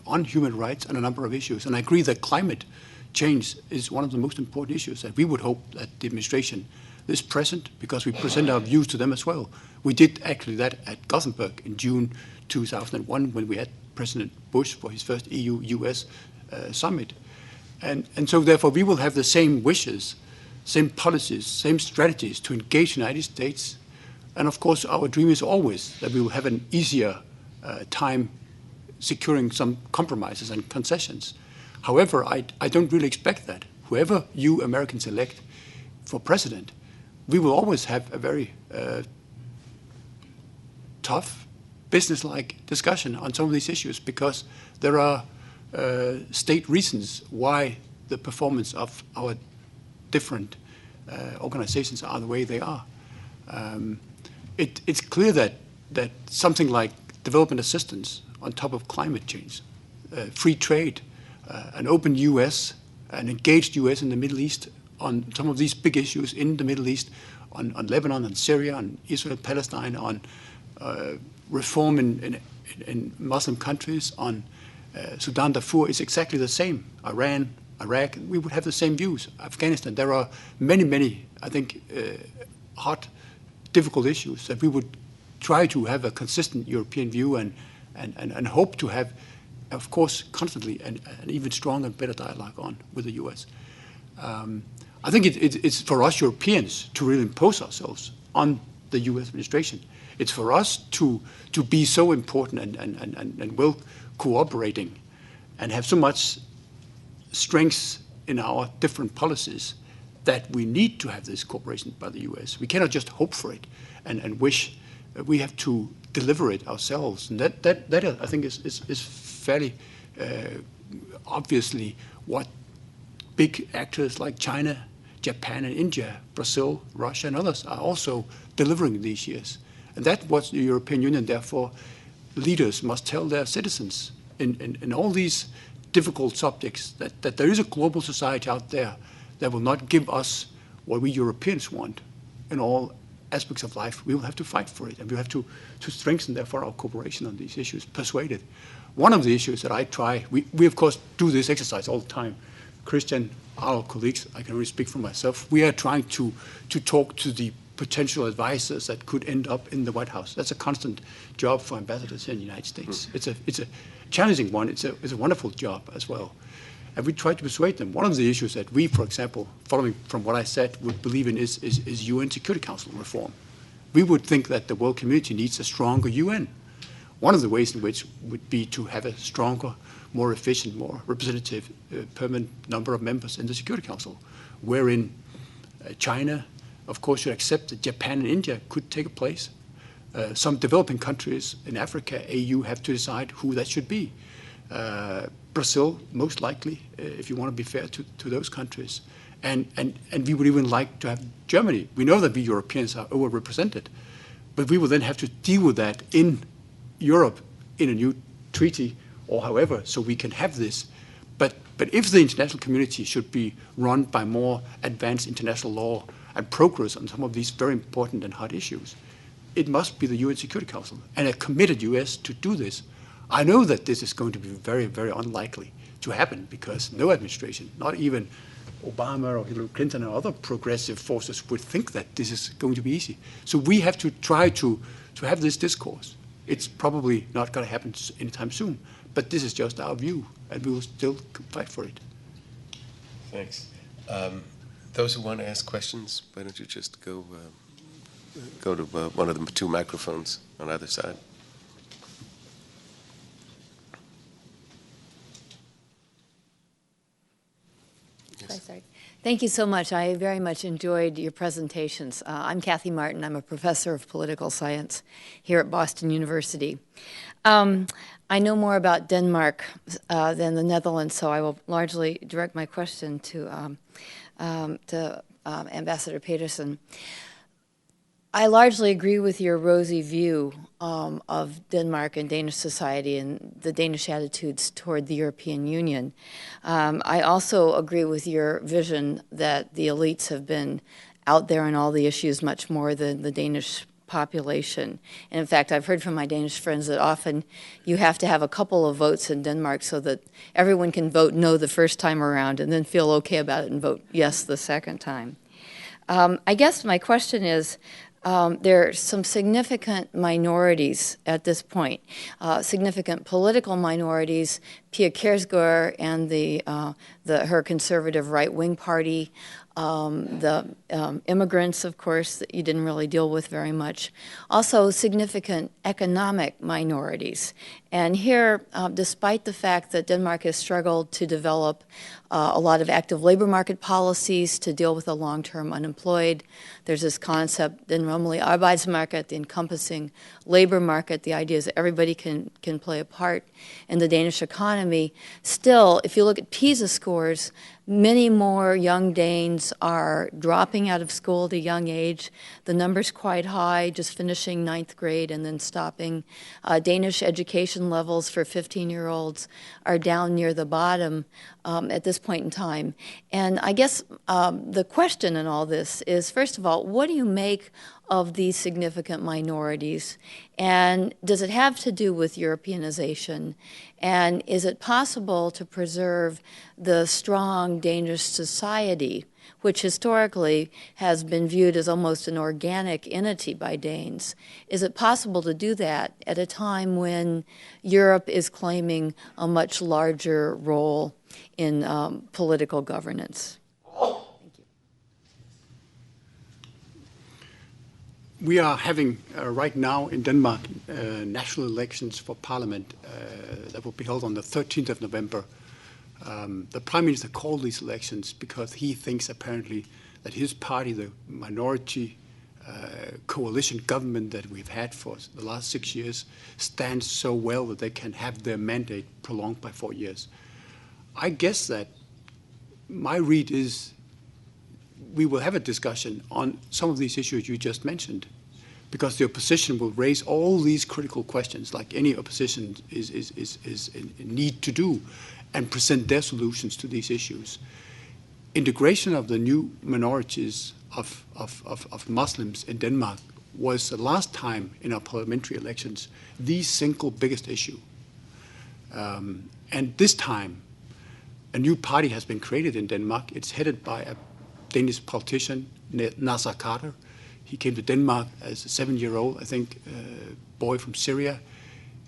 on human rights and a number of issues. And I agree that climate change is one of the most important issues that we would hope that the administration is present, because we present our views to them as well. We did actually that at Gothenburg in June 2001 when we had President Bush for his first EU-US summit. And so therefore we will have the same wishes, same policies, same strategies to engage the United States. And of course our dream is always that we will have an easier time securing some compromises and concessions. However, I don't really expect that. Whoever you Americans elect for president, we will always have a very tough, business-like discussion on some of these issues, because there are state reasons why the performance of our different organizations are the way they are. It's clear that something like development assistance on top of climate change, free trade, an open U.S., an engaged U.S. in the Middle East on some of these big issues in the Middle East, on Lebanon and Syria, on Israel, Palestine, on reform in Muslim countries, on Sudan, Darfur, is exactly the same. Iran, Iraq, we would have the same views. Afghanistan, there are many, I think, hot, difficult issues that we would try to have a consistent European view and hope to have, of course, constantly an even stronger and better dialogue on with the U.S. I think it's for us Europeans to really impose ourselves on the U.S. administration. It's for us to be so important and well cooperating and have so much strengths in our different policies that we need to have this cooperation by the U.S. We cannot just hope for it and wish. We have to deliver it ourselves, and that I think is fairly obviously what big actors like China, Japan, and India, Brazil, Russia, and others are also delivering these years. And that's what the European Union, therefore, leaders must tell their citizens in all these difficult subjects that there is a global society out there that will not give us what we Europeans want in all aspects of life. We will have to fight for it, and we have to strengthen, therefore, our cooperation on these issues, persuade it. One of the issues that I try, we of course do this exercise all the time. Christiaan, our colleagues, I can only speak for myself, we are trying to talk to the potential advisors that could end up in the White House. That's a constant job for ambassadors here in the United States. It's a challenging one. It's a wonderful job as well. And we try to persuade them. One of the issues that we, for example, following from what I said, would believe in is UN Security Council reform. We would think that the world community needs a stronger UN. One of the ways in which would be to have a stronger, more efficient, more representative permanent number of members in the Security Council, wherein China, of course, should accept that Japan and India could take a place. Some developing countries in Africa, AU, have to decide who that should be. Brazil, most likely, if you want to be fair to those countries. And we would even like to have Germany. We know that we Europeans are overrepresented, but we will then have to deal with that in Europe in a new treaty or however, so we can have this. But if the international community should be run by more advanced international law and progress on some of these very important and hot issues, it must be the UN Security Council and a committed US to do this. I know that this is going to be very, very unlikely to happen because no administration, not even Obama or Hillary Clinton or other progressive forces would think that this is going to be easy. So we have to try to have this discourse. It's probably not going to happen anytime soon, but this is just our view, and we will still fight for it. Thanks. Those who want to ask questions, why don't you just go to one of the two microphones on either side. Sorry. Thank you so much. I very much enjoyed your presentations. I'm Kathy Martin. I'm a professor of political science here at Boston University. I know more about Denmark than the Netherlands, so I will largely direct my question to Ambassador Petersen. I largely agree with your rosy view of Denmark and Danish society and the Danish attitudes toward the European Union. I also agree with your vision that the elites have been out there on all the issues much more than the Danish population. And in fact, I've heard from my Danish friends that often you have to have a couple of votes in Denmark so that everyone can vote no the first time around and then feel okay about it and vote yes the second time. I guess my question is, there are some significant minorities at this point, significant political minorities, Pia Kjærsgaard and her conservative right-wing party, the immigrants, of course, that you didn't really deal with very much. Also, significant economic minorities. And here, despite the fact that Denmark has struggled to develop a lot of active labor market policies to deal with the long-term unemployed, there's this concept, den rummelige arbeidsmarked, the encompassing labor market. The idea is that everybody can play a part in the Danish economy. Still, if you look at PISA scores, Many more young Danes are dropping out of school at a young age. The number's quite high, just finishing 9th grade and then stopping. Danish education levels for 15-year-olds are down near the bottom at this point in time. And I guess the question in all this is, first of all, what do you make of these significant minorities? And does it have to do with Europeanization? And is it possible to preserve the strong Danish society, which historically has been viewed as almost an organic entity by Danes? Is it possible to do that at a time when Europe is claiming a much larger role in political governance? We are having right now in Denmark national elections for parliament that will be held on the 13th of November. The Prime Minister called these elections because he thinks apparently that his party, the minority coalition government that we've had for the last 6 years, stands so well that they can have their mandate prolonged by 4 years. I guess that my read is we will have a discussion on some of these issues you just mentioned, because the opposition will raise all these critical questions, like any opposition is in need to do, and present their solutions to these issues. Integration of the new minorities of Muslims in Denmark was the last time in our parliamentary elections the single biggest issue. And this time, a new party has been created in Denmark. It's headed by a Danish politician, Naser Khader. He came to Denmark as a 7-year-old, I think, boy from Syria.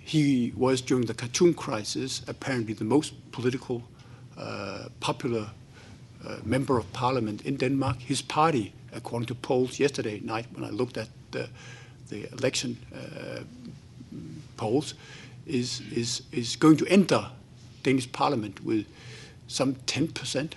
He was, during the Khartoum crisis, apparently the most political, popular member of parliament in Denmark. His party, according to polls yesterday night when I looked at the election polls, is going to enter Danish parliament with some 10%.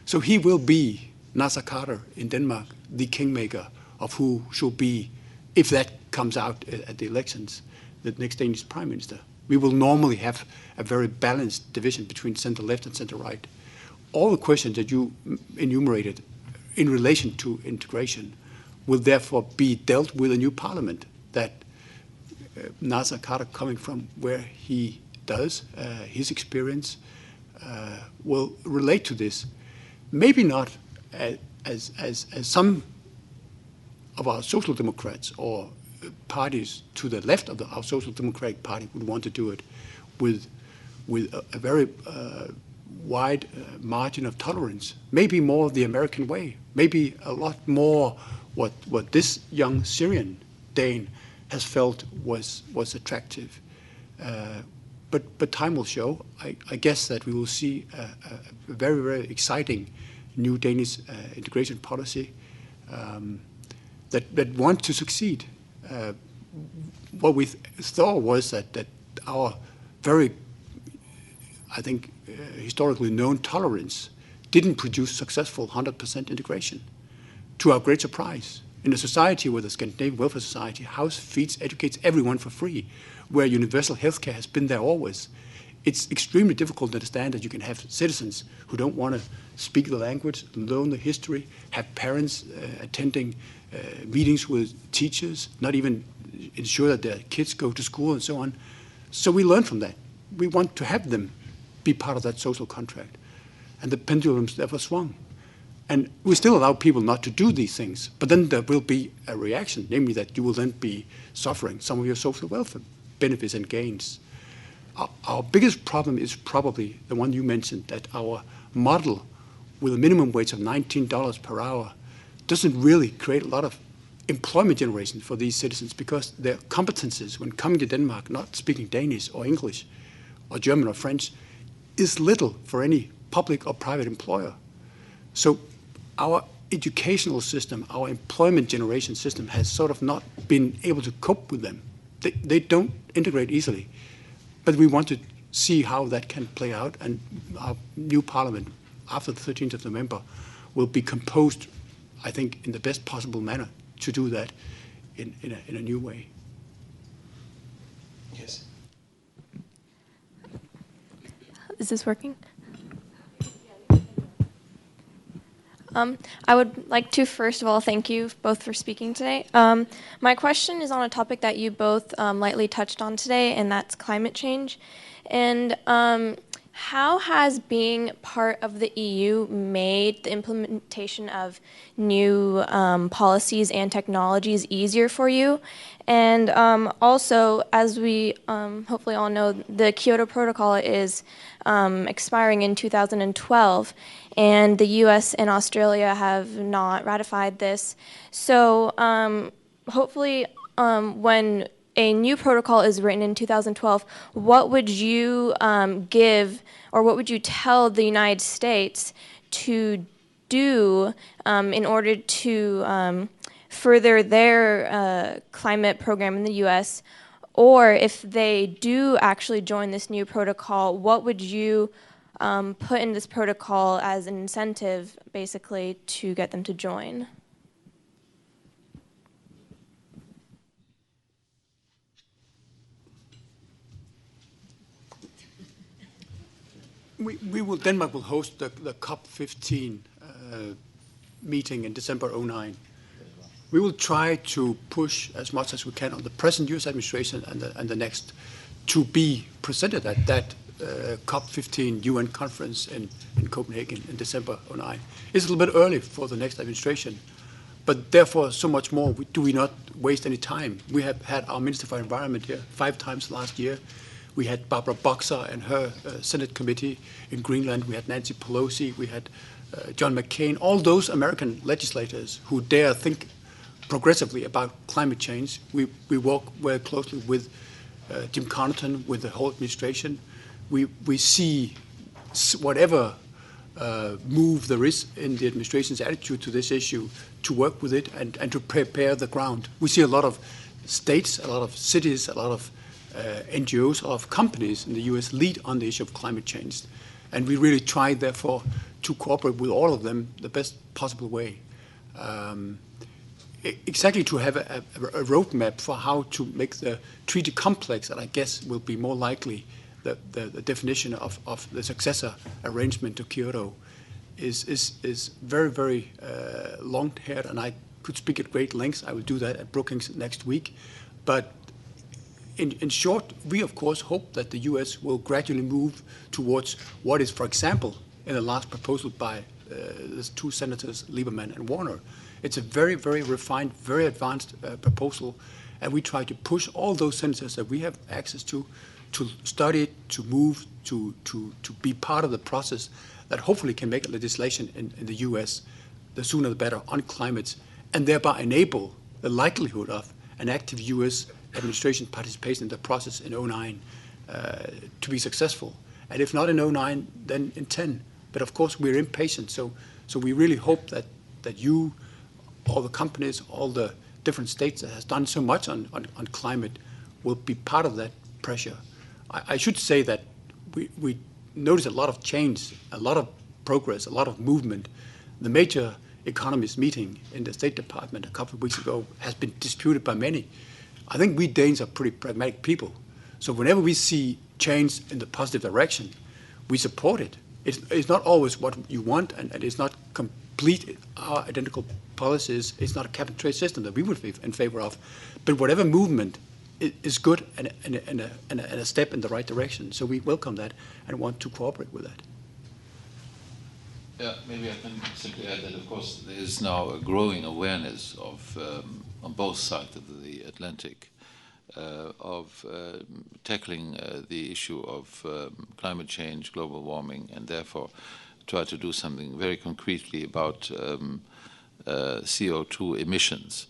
So he will be, Naser Khader in Denmark, the kingmaker of who should be, if that comes out at the elections, the next Danish Prime Minister. We will normally have a very balanced division between center-left and center-right. All the questions that you enumerated in relation to integration will therefore be dealt with a new parliament that Naser Khader, coming from where he does, his experience, will relate to this. Maybe not as some of our social democrats or parties to the left of our social democratic party would want to do it with a very wide margin of tolerance. Maybe more the American way. Maybe a lot more what this young Syrian Dane has felt was attractive. But time will show. I guess that we will see a very, very exciting new Danish integration policy that wants to succeed. What we thought was that our very, I think, historically known tolerance didn't produce successful 100% integration. To our great surprise, in a society where the Scandinavian welfare society house feeds, educates everyone for free, where universal healthcare has been there always, it's extremely difficult to understand that you can have citizens who don't want to speak the language, learn the history, have parents attending meetings with teachers, not even ensure that their kids go to school and so on. So we learn from that. We want to have them be part of that social contract. And the pendulum's never swung. And we still allow people not to do these things, but then there will be a reaction, namely that you will then be suffering some of your social welfare benefits and gains. Our biggest problem is probably the one you mentioned, that our model with a minimum wage of $19 per hour doesn't really create a lot of employment generation for these citizens, because their competences when coming to Denmark, not speaking Danish or English or German or French, is little for any public or private employer. So our educational system, our employment generation system has sort of not been able to cope with them. They don't integrate easily. But we want to see how that can play out, and our new parliament after the 13th of November will be composed, I think, in the best possible manner to do that in a new way. Yes. Is this working? I would like to, first of all, thank you both for speaking today. My question is on a topic that you both lightly touched on today, and that's climate change. And how has being part of the EU made the implementation of new policies and technologies easier for you? And also, as we hopefully all know, the Kyoto Protocol is expiring in 2012, and the US and Australia have not ratified this. So hopefully when a new protocol is written in 2012, what would you give, or what would you tell the United States to do in order to further their climate program in the US? Or if they do actually join this new protocol, what would you put in this protocol as an incentive, basically, to get them to join? Denmark will host the COP15 meeting in December '09. We will try to push as much as we can on the present US administration and the next to be presented at that COP15 UN conference in Copenhagen in December '09. It's a little bit early for the next administration, but therefore so much more do we not waste any time. We have had our Minister for Environment here 5 times last year. We had Barbara Boxer and her Senate committee in Greenland. We had Nancy Pelosi. We had John McCain. All those American legislators who dare think progressively about climate change. We work very closely with Jim Connaughton, with the whole administration. We see whatever move there is in the administration's attitude to this issue, to work with it and to prepare the ground. We see a lot of states, a lot of cities, a lot of NGOs, a lot of companies in the US lead on the issue of climate change. And we really try, therefore, to cooperate with all of them the best possible way. Exactly to have a roadmap for how to make the treaty complex, that I guess will be more likely the definition of the successor arrangement to Kyoto is very, very long-haired, and I could speak at great lengths. I will do that at Brookings next week. But in short, we of course hope that the US will gradually move towards what is, for example, in the last proposal by the 2 senators, Lieberman and Warner. It's a very, very refined, very advanced proposal, and we try to push all those senators that we have access to study it, to move, to be part of the process that hopefully can make legislation in the US, the sooner the better, on climate, and thereby enable the likelihood of an active US administration participation in the process in '09 to be successful. And if not in '09, then in '10. But of course, we're impatient, so we really hope that you, all the companies, all the different states that has done so much on climate will be part of that pressure. I should say that we notice a lot of change, a lot of progress, a lot of movement. The major economists meeting in the State Department a couple of weeks ago has been disputed by many. I think we Danes are pretty pragmatic people. So whenever we see change in the positive direction, we support it. It's not always what you want, and it's not complete our identical policies. It's not a cap and trade system that we would be in favor of. But whatever movement is good and a step in the right direction. So we welcome that and want to cooperate with that. Yeah, maybe I can simply add that, of course, there is now a growing awareness of, on both sides of the Atlantic, of tackling the issue of climate change, global warming, and therefore try to do something very concretely about CO2 emissions.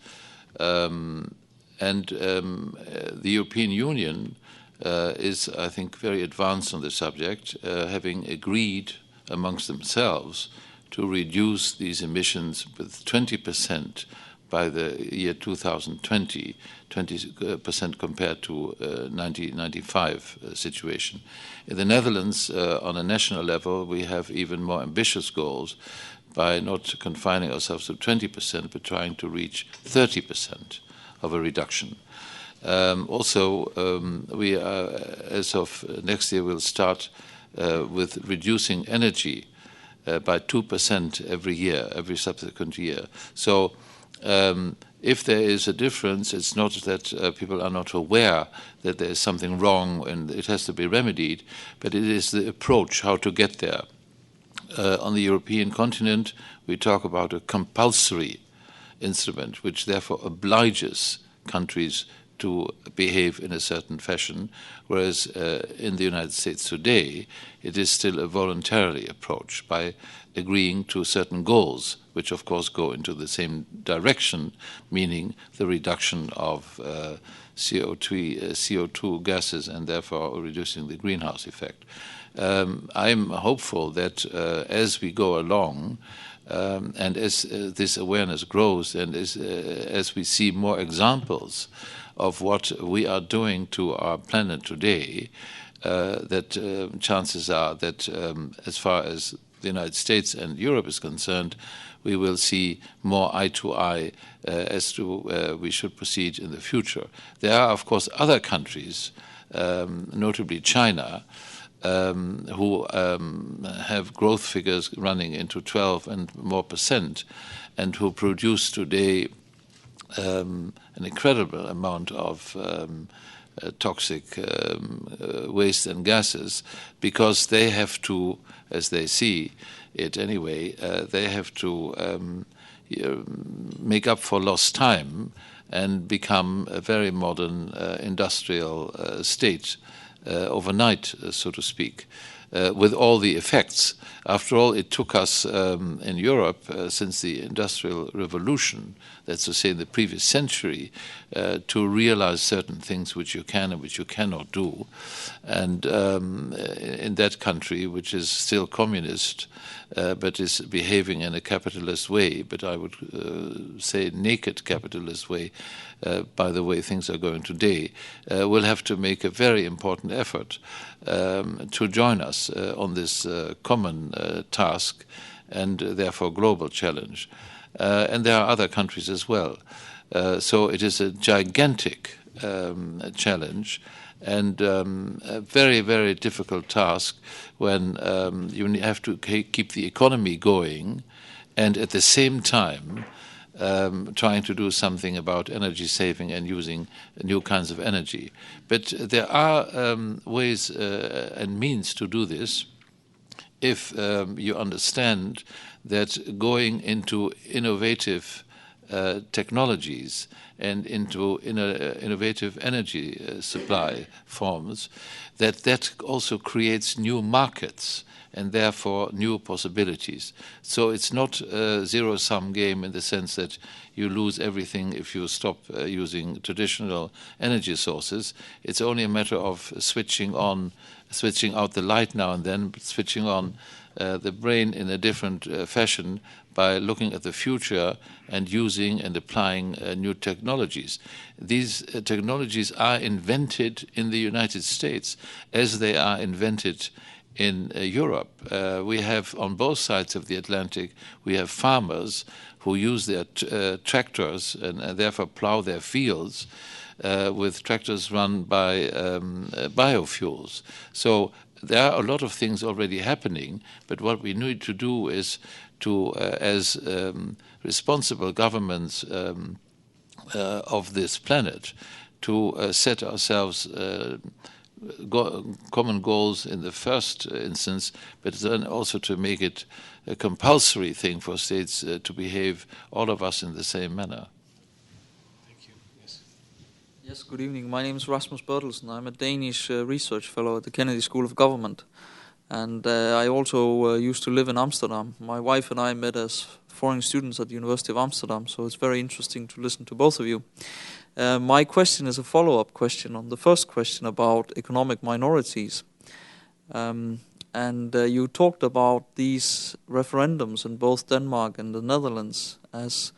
And the European Union is, I think, very advanced on the subject, having agreed amongst themselves to reduce these emissions with 20% by the year 2020, 20% compared to 1995 situation. In the Netherlands, on a national level, we have even more ambitious goals by not confining ourselves to 20%, but trying to reach 30% of a reduction. Also, we are, as of next year, will start with reducing energy by 2% every year, every subsequent year. So if there is a difference, it's not that people are not aware that there is something wrong and it has to be remedied, but it is the approach, how to get there. On the European continent, we talk about a compulsory instrument, which therefore obliges countries to behave in a certain fashion, whereas in the United States today, it is still a voluntary approach by agreeing to certain goals, which of course go into the same direction, meaning the reduction of CO2 gases and therefore reducing the greenhouse effect. I'm hopeful that as we go along, and as this awareness grows and as we see more examples of what we are doing to our planet today, that chances are that as far as the United States and Europe is concerned, we will see more eye to eye as to where we should proceed in the future. There are, of course, other countries, notably China, who have growth figures running into 12 and more %, and who produce today an incredible amount of toxic waste and gases, because they have to, as they see it anyway, they have to make up for lost time and become a very modern industrial state overnight, so to speak, with all the effects. After all, it took us in Europe since the Industrial Revolution, that's to say in the previous century, to realize certain things which you can and which you cannot do. And in that country, which is still communist, but is behaving in a capitalist way, but I would say naked capitalist way, by the way things are going today, will have to make a very important effort to join us on this common task and therefore global challenge. And there are other countries as well. So it is a gigantic challenge and a very, very difficult task when you have to keep the economy going and at the same time trying to do something about energy saving and using new kinds of energy. But there are ways and means to do this if you understand that going into innovative technologies and into innovative energy supply forms, that also creates new markets and therefore new possibilities. So it's not a zero-sum game in the sense that you lose everything if you stop using traditional energy sources. It's only a matter of switching out the light now and then, but switching on the brain in a different fashion by looking at the future and using and applying new technologies. These technologies are invented in the United States as they are invented in Europe. We have on both sides of the Atlantic, we have farmers who use their tractors and therefore plow their fields with tractors run by biofuels. So there are a lot of things already happening, but what we need to do is to, as responsible governments of this planet, to set ourselves common goals in the first instance, but then also to make it a compulsory thing for states to behave, all of us, in the same manner. Thank you. Yes. Yes, good evening. My name is Rasmus Bertelsen. I'm a Danish research fellow at the Kennedy School of Government. And I also used to live in Amsterdam. My wife and I met as foreign students at the University of Amsterdam, so it's very interesting to listen to both of you. My question is a follow-up question on the first question about economic minorities. You talked about these referendums in both Denmark and the Netherlands as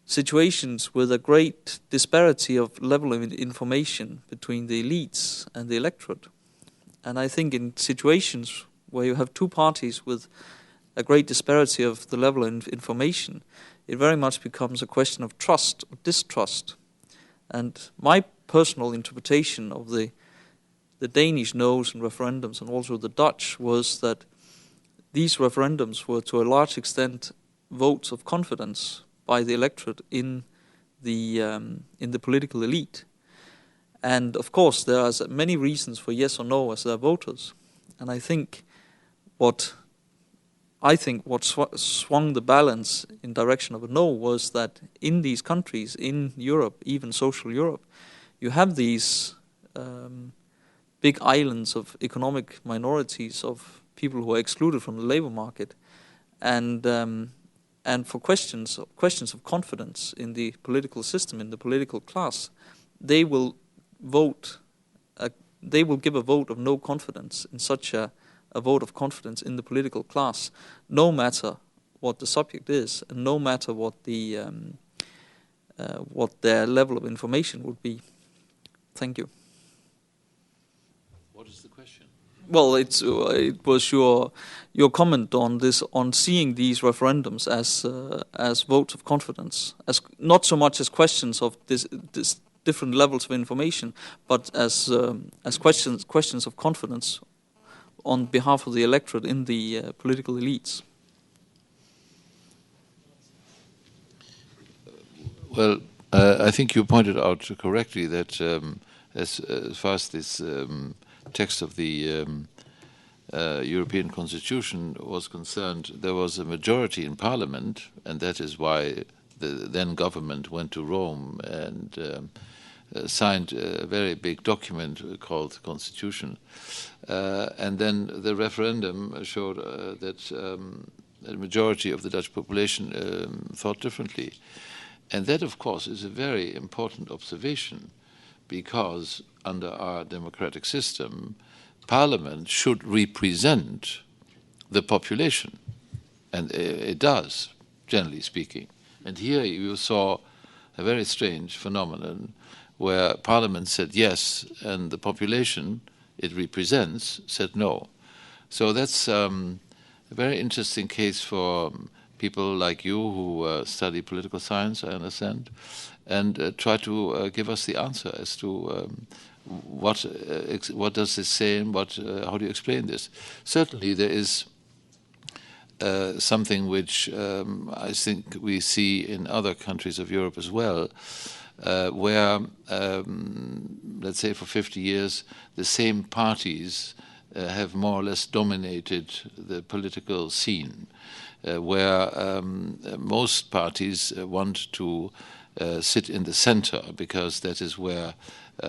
situations with a great disparity of level of information between the elites and the electorate. And I think in situations where you have two parties with a great disparity of the level of information, it very much becomes a question of trust or distrust. And my personal interpretation of the Danish no's and referendums and also the Dutch was that these referendums were to a large extent votes of confidence by the electorate in the political elite. And of course, there are many reasons for yes or no as their voters. And I think what swung the balance in direction of a no was that in these countries, in Europe, even social Europe, you have these big islands of economic minorities, of people who are excluded from the labor market, and for questions of confidence in the political system, in the political class, they will vote. They will give a vote of no confidence in such a vote of confidence in the political class, no matter what the subject is, and no matter what their level of information would be. Thank you. What is the question? Well, it was your comment on this, on seeing these referendums as votes of confidence, as not so much as questions of this different levels of information, but as questions of confidence on behalf of the electorate in the political elites. Well, I think you pointed out correctly that as far as this text of the European Constitution was concerned, there was a majority in Parliament, and that is why the then government went to Rome and signed a very big document called the Constitution. And then the referendum showed that a majority of the Dutch population thought differently. And that, of course, is a very important observation, because under our democratic system, Parliament should represent the population. And it does, generally speaking. And here you saw a very strange phenomenon where Parliament said yes, and the population it represents said no. So that's a very interesting case for people like you who study political science, I understand, and try to give us the answer as to what does this say and how do you explain this. Certainly there is something which I think we see in other countries of Europe as well, where, let's say for 50 years, the same parties have more or less dominated the political scene, where most parties want to sit in the center, because that is where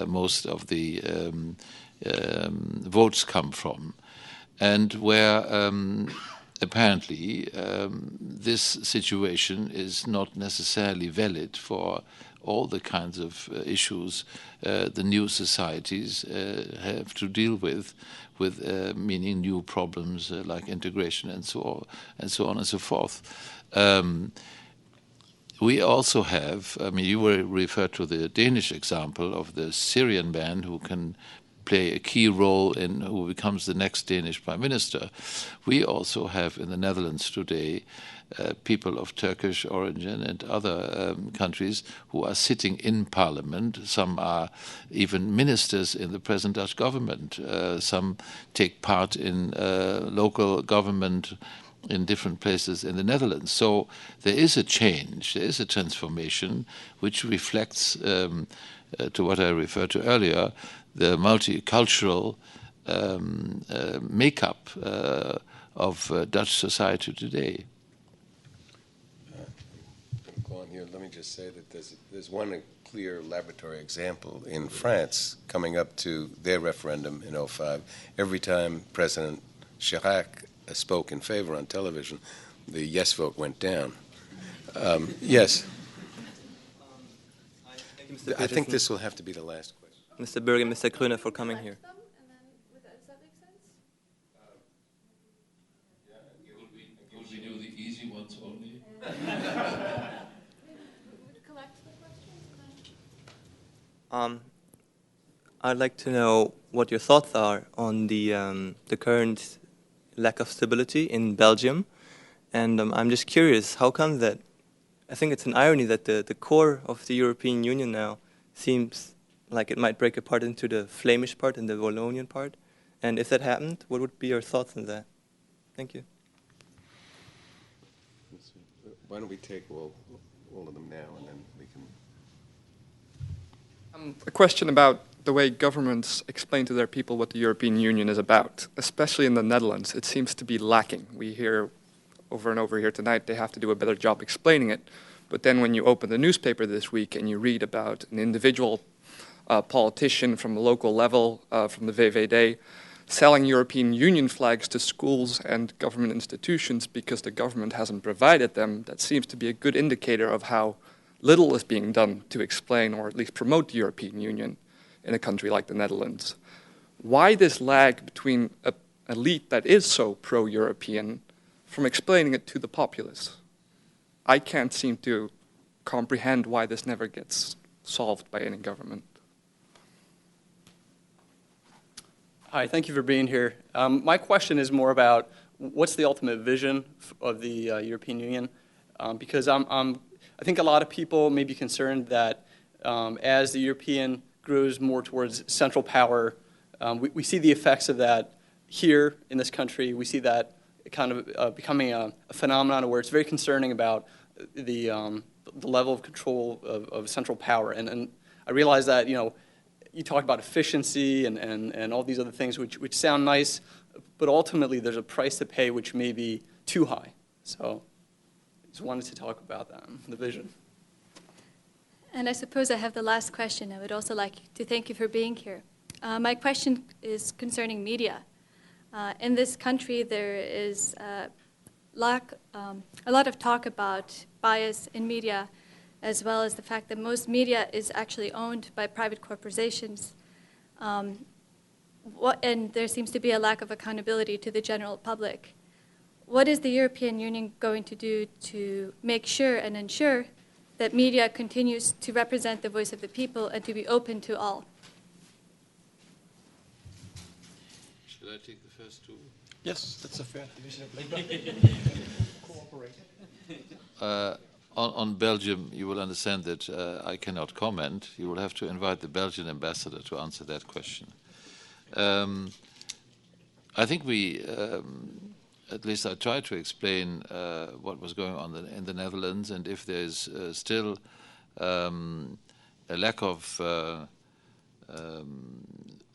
most of the votes come from, and where apparently this situation is not necessarily valid for all the kinds of issues the new societies have to deal with meaning new problems like integration and so on and so forth. We also have, I mean, you were referred to the Danish example of the Syrian man who can play a key role in who becomes the next Danish prime minister. We also have in the Netherlands today people of Turkish origin and other countries who are sitting in parliament. Some are even ministers in the present Dutch government. Some take part in local government in different places in the Netherlands. So there is a change, there is a transformation which reflects, to what I referred to earlier, the multicultural makeup of Dutch society today. Go on here. Let me just say that there's one clear laboratory example in France coming up to their referendum in 2005. Every time President Chirac spoke in favor on television, the yes vote went down. Yes. I think this will have to be the last question. Mr. Berger, Mr. Kroner, for coming here. Would we do the easy ones only? I'd like to know what your thoughts are on the current lack of stability in Belgium, and I'm just curious, how come that? I think it's an irony that the core of the European Union now seems like it might break apart into the Flemish part and the Wallonian part. And if that happened, what would be your thoughts on that? Thank you. why don't we take all of them now, and then we can... A question about the way governments explain to their people what the European Union is about, especially in the Netherlands. It seems to be lacking. We hear over and over here tonight they have to do a better job explaining it. But then when you open the newspaper this week and you read about an individual politician from a local level, from the VVD, selling European Union flags to schools and government institutions because the government hasn't provided them, that seems to be a good indicator of how little is being done to explain or at least promote the European Union in a country like the Netherlands. Why this lag between an elite that is so pro-European from explaining it to the populace? I can't seem to comprehend why this never gets solved by any government. Hi, thank you for being here. My question is more about what's the ultimate vision of the European Union? Because I think a lot of people may be concerned that as the European grows more towards central power, we see the effects of that here in this country. We see that kind of becoming a phenomenon where it's very concerning about the level of control of central power. And I realize that, you talk about efficiency and all these other things which sound nice, but ultimately there's a price to pay which may be too high. So I just wanted to talk about that, the vision. And I suppose I have the last question. I would also like to thank you for being here. My question is concerning media. In this country, there is a lot of talk about bias in media, as well as the fact that most media is actually owned by private corporations. And there seems to be a lack of accountability to the general public. What is the European Union going to do to make sure and ensure that media continues to represent the voice of the people and to be open to all? Should I take the first two? Yes, that's a fair division of labor. Cooperate. On Belgium, you will understand that I cannot comment. You will have to invite the Belgian ambassador to answer that question. I think we, at least I tried to explain what was going on in the Netherlands, and if there's still a lack of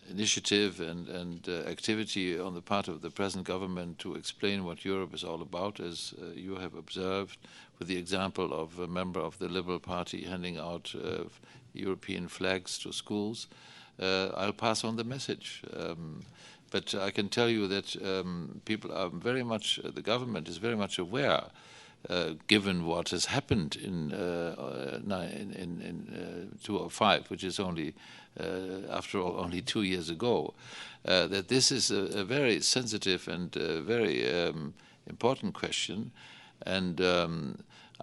initiative and activity on the part of the present government to explain what Europe is all about, as you have observed, with the example of a member of the Liberal Party handing out European flags to schools, I'll pass on the message. But I can tell you that people are very much, the government is very much aware, given what has happened in 2005, which is only, after all, only 2 years ago, that this is a very sensitive and very important question. And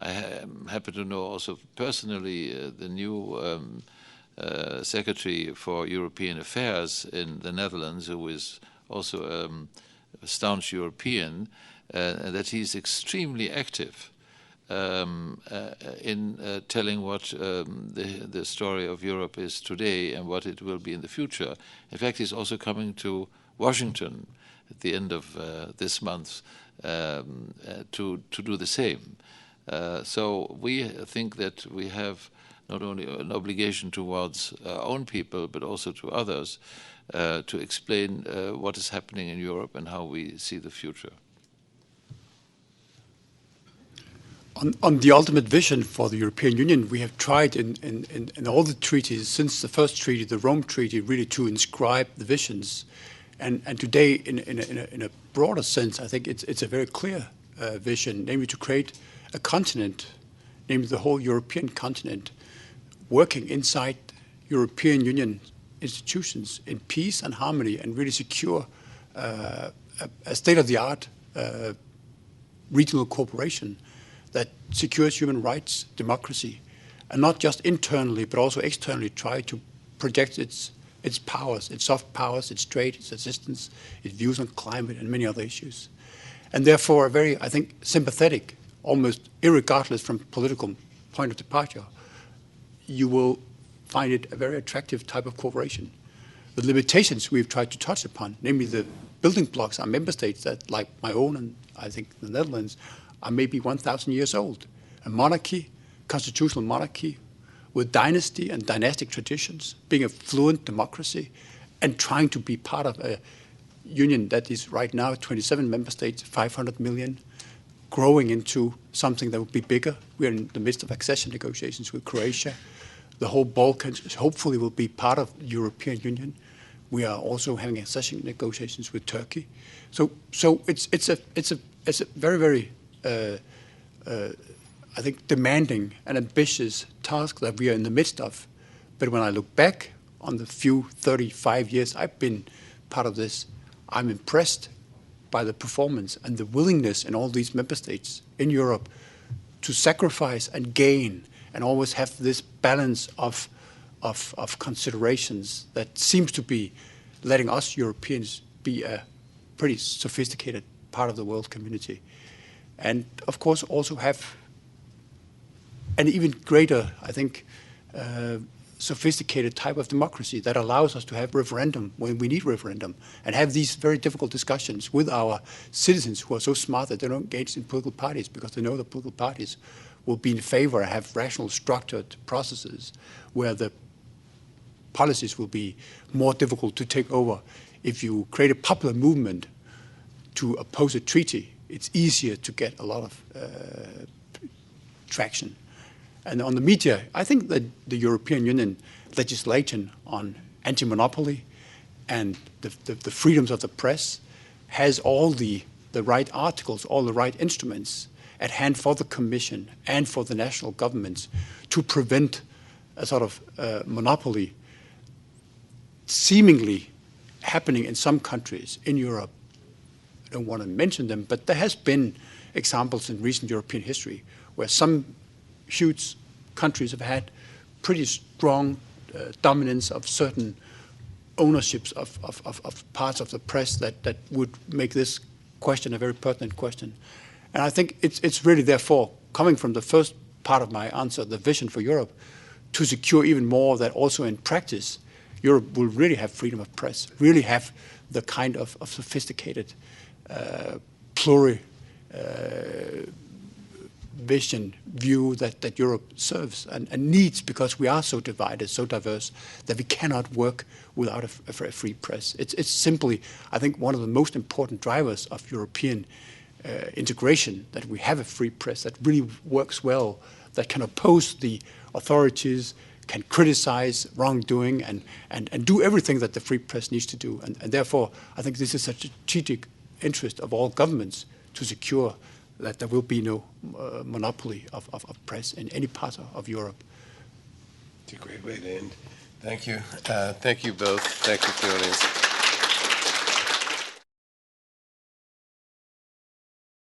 I am happy to know also personally the new Secretary for European Affairs in the Netherlands, who is also a staunch European, that he's extremely active in telling what the story of Europe is today and what it will be in the future. In fact, he's also coming to Washington at the end of this month to do the same. So we think that we have not only an obligation towards our own people, but also to others, to explain what is happening in Europe and how we see the future. On the ultimate vision for the European Union, we have tried in all the treaties, since the first treaty, the Rome Treaty, really to inscribe the visions. And today, in a broader sense, I think it's a very clear vision, namely to create a continent, namely the whole European continent, working inside European Union institutions in peace and harmony, and really secure a state-of-the-art regional cooperation that secures human rights, democracy, and not just internally, but also externally try to project its powers, its soft powers, its trade, its assistance, its views on climate, and many other issues. And therefore, a very, I think, sympathetic, almost irregardless from political point of departure, you will find it a very attractive type of cooperation. The limitations we've tried to touch upon, namely the building blocks are member states that, like my own and I think the Netherlands, are maybe 1,000 years old. a monarchy, constitutional monarchy, with dynasty and dynastic traditions, being a fluent democracy, and trying to be part of a union that is right now 27 member states, 500 million, growing into something that will be bigger. We're in the midst of accession negotiations with Croatia. The whole Balkans hopefully will be part of the European Union. We are also having accession negotiations with Turkey. So it's a very, very I think demanding and ambitious task that we are in the midst of. But when I look back on the few 35 years I've been part of this, I'm impressed by the performance and the willingness in all these member states in Europe to sacrifice and gain and always have this balance of considerations that seems to be letting us Europeans be a pretty sophisticated part of the world community. And of course also have an even greater, I think, sophisticated type of democracy that allows us to have referendum when we need referendum and have these very difficult discussions with our citizens who are so smart that they don't engage in political parties because they know the political parties will be in favor and have rational, structured processes where the policies will be more difficult to take over. If you create a popular movement to oppose a treaty, it's easier to get a lot of traction. And on the media, I think that the European Union legislation on anti-monopoly and the freedoms of the press has all the right articles, all the right instruments at hand for the Commission and for the national governments to prevent a sort of monopoly seemingly happening in some countries in Europe. I don't want to mention them, but there has been examples in recent European history where some huge countries have had pretty strong dominance of certain ownerships of parts of the press that would make this question a very pertinent question. And I think it's really therefore coming from the first part of my answer, the vision for Europe, to secure even more that also in practice Europe will really have freedom of press, really have the kind of sophisticated vision, view that Europe serves and needs, because we are so divided, so diverse, that we cannot work without a free press. It's simply, I think, one of the most important drivers of European integration, that we have a free press that really works well, that can oppose the authorities, can criticize wrongdoing, and do everything that the free press needs to do. And therefore, I think this is a strategic interest of all governments to secure that there will be no monopoly of press in any part of Europe. It's a great way to end. Thank you. Thank you both. Thank you for the audience.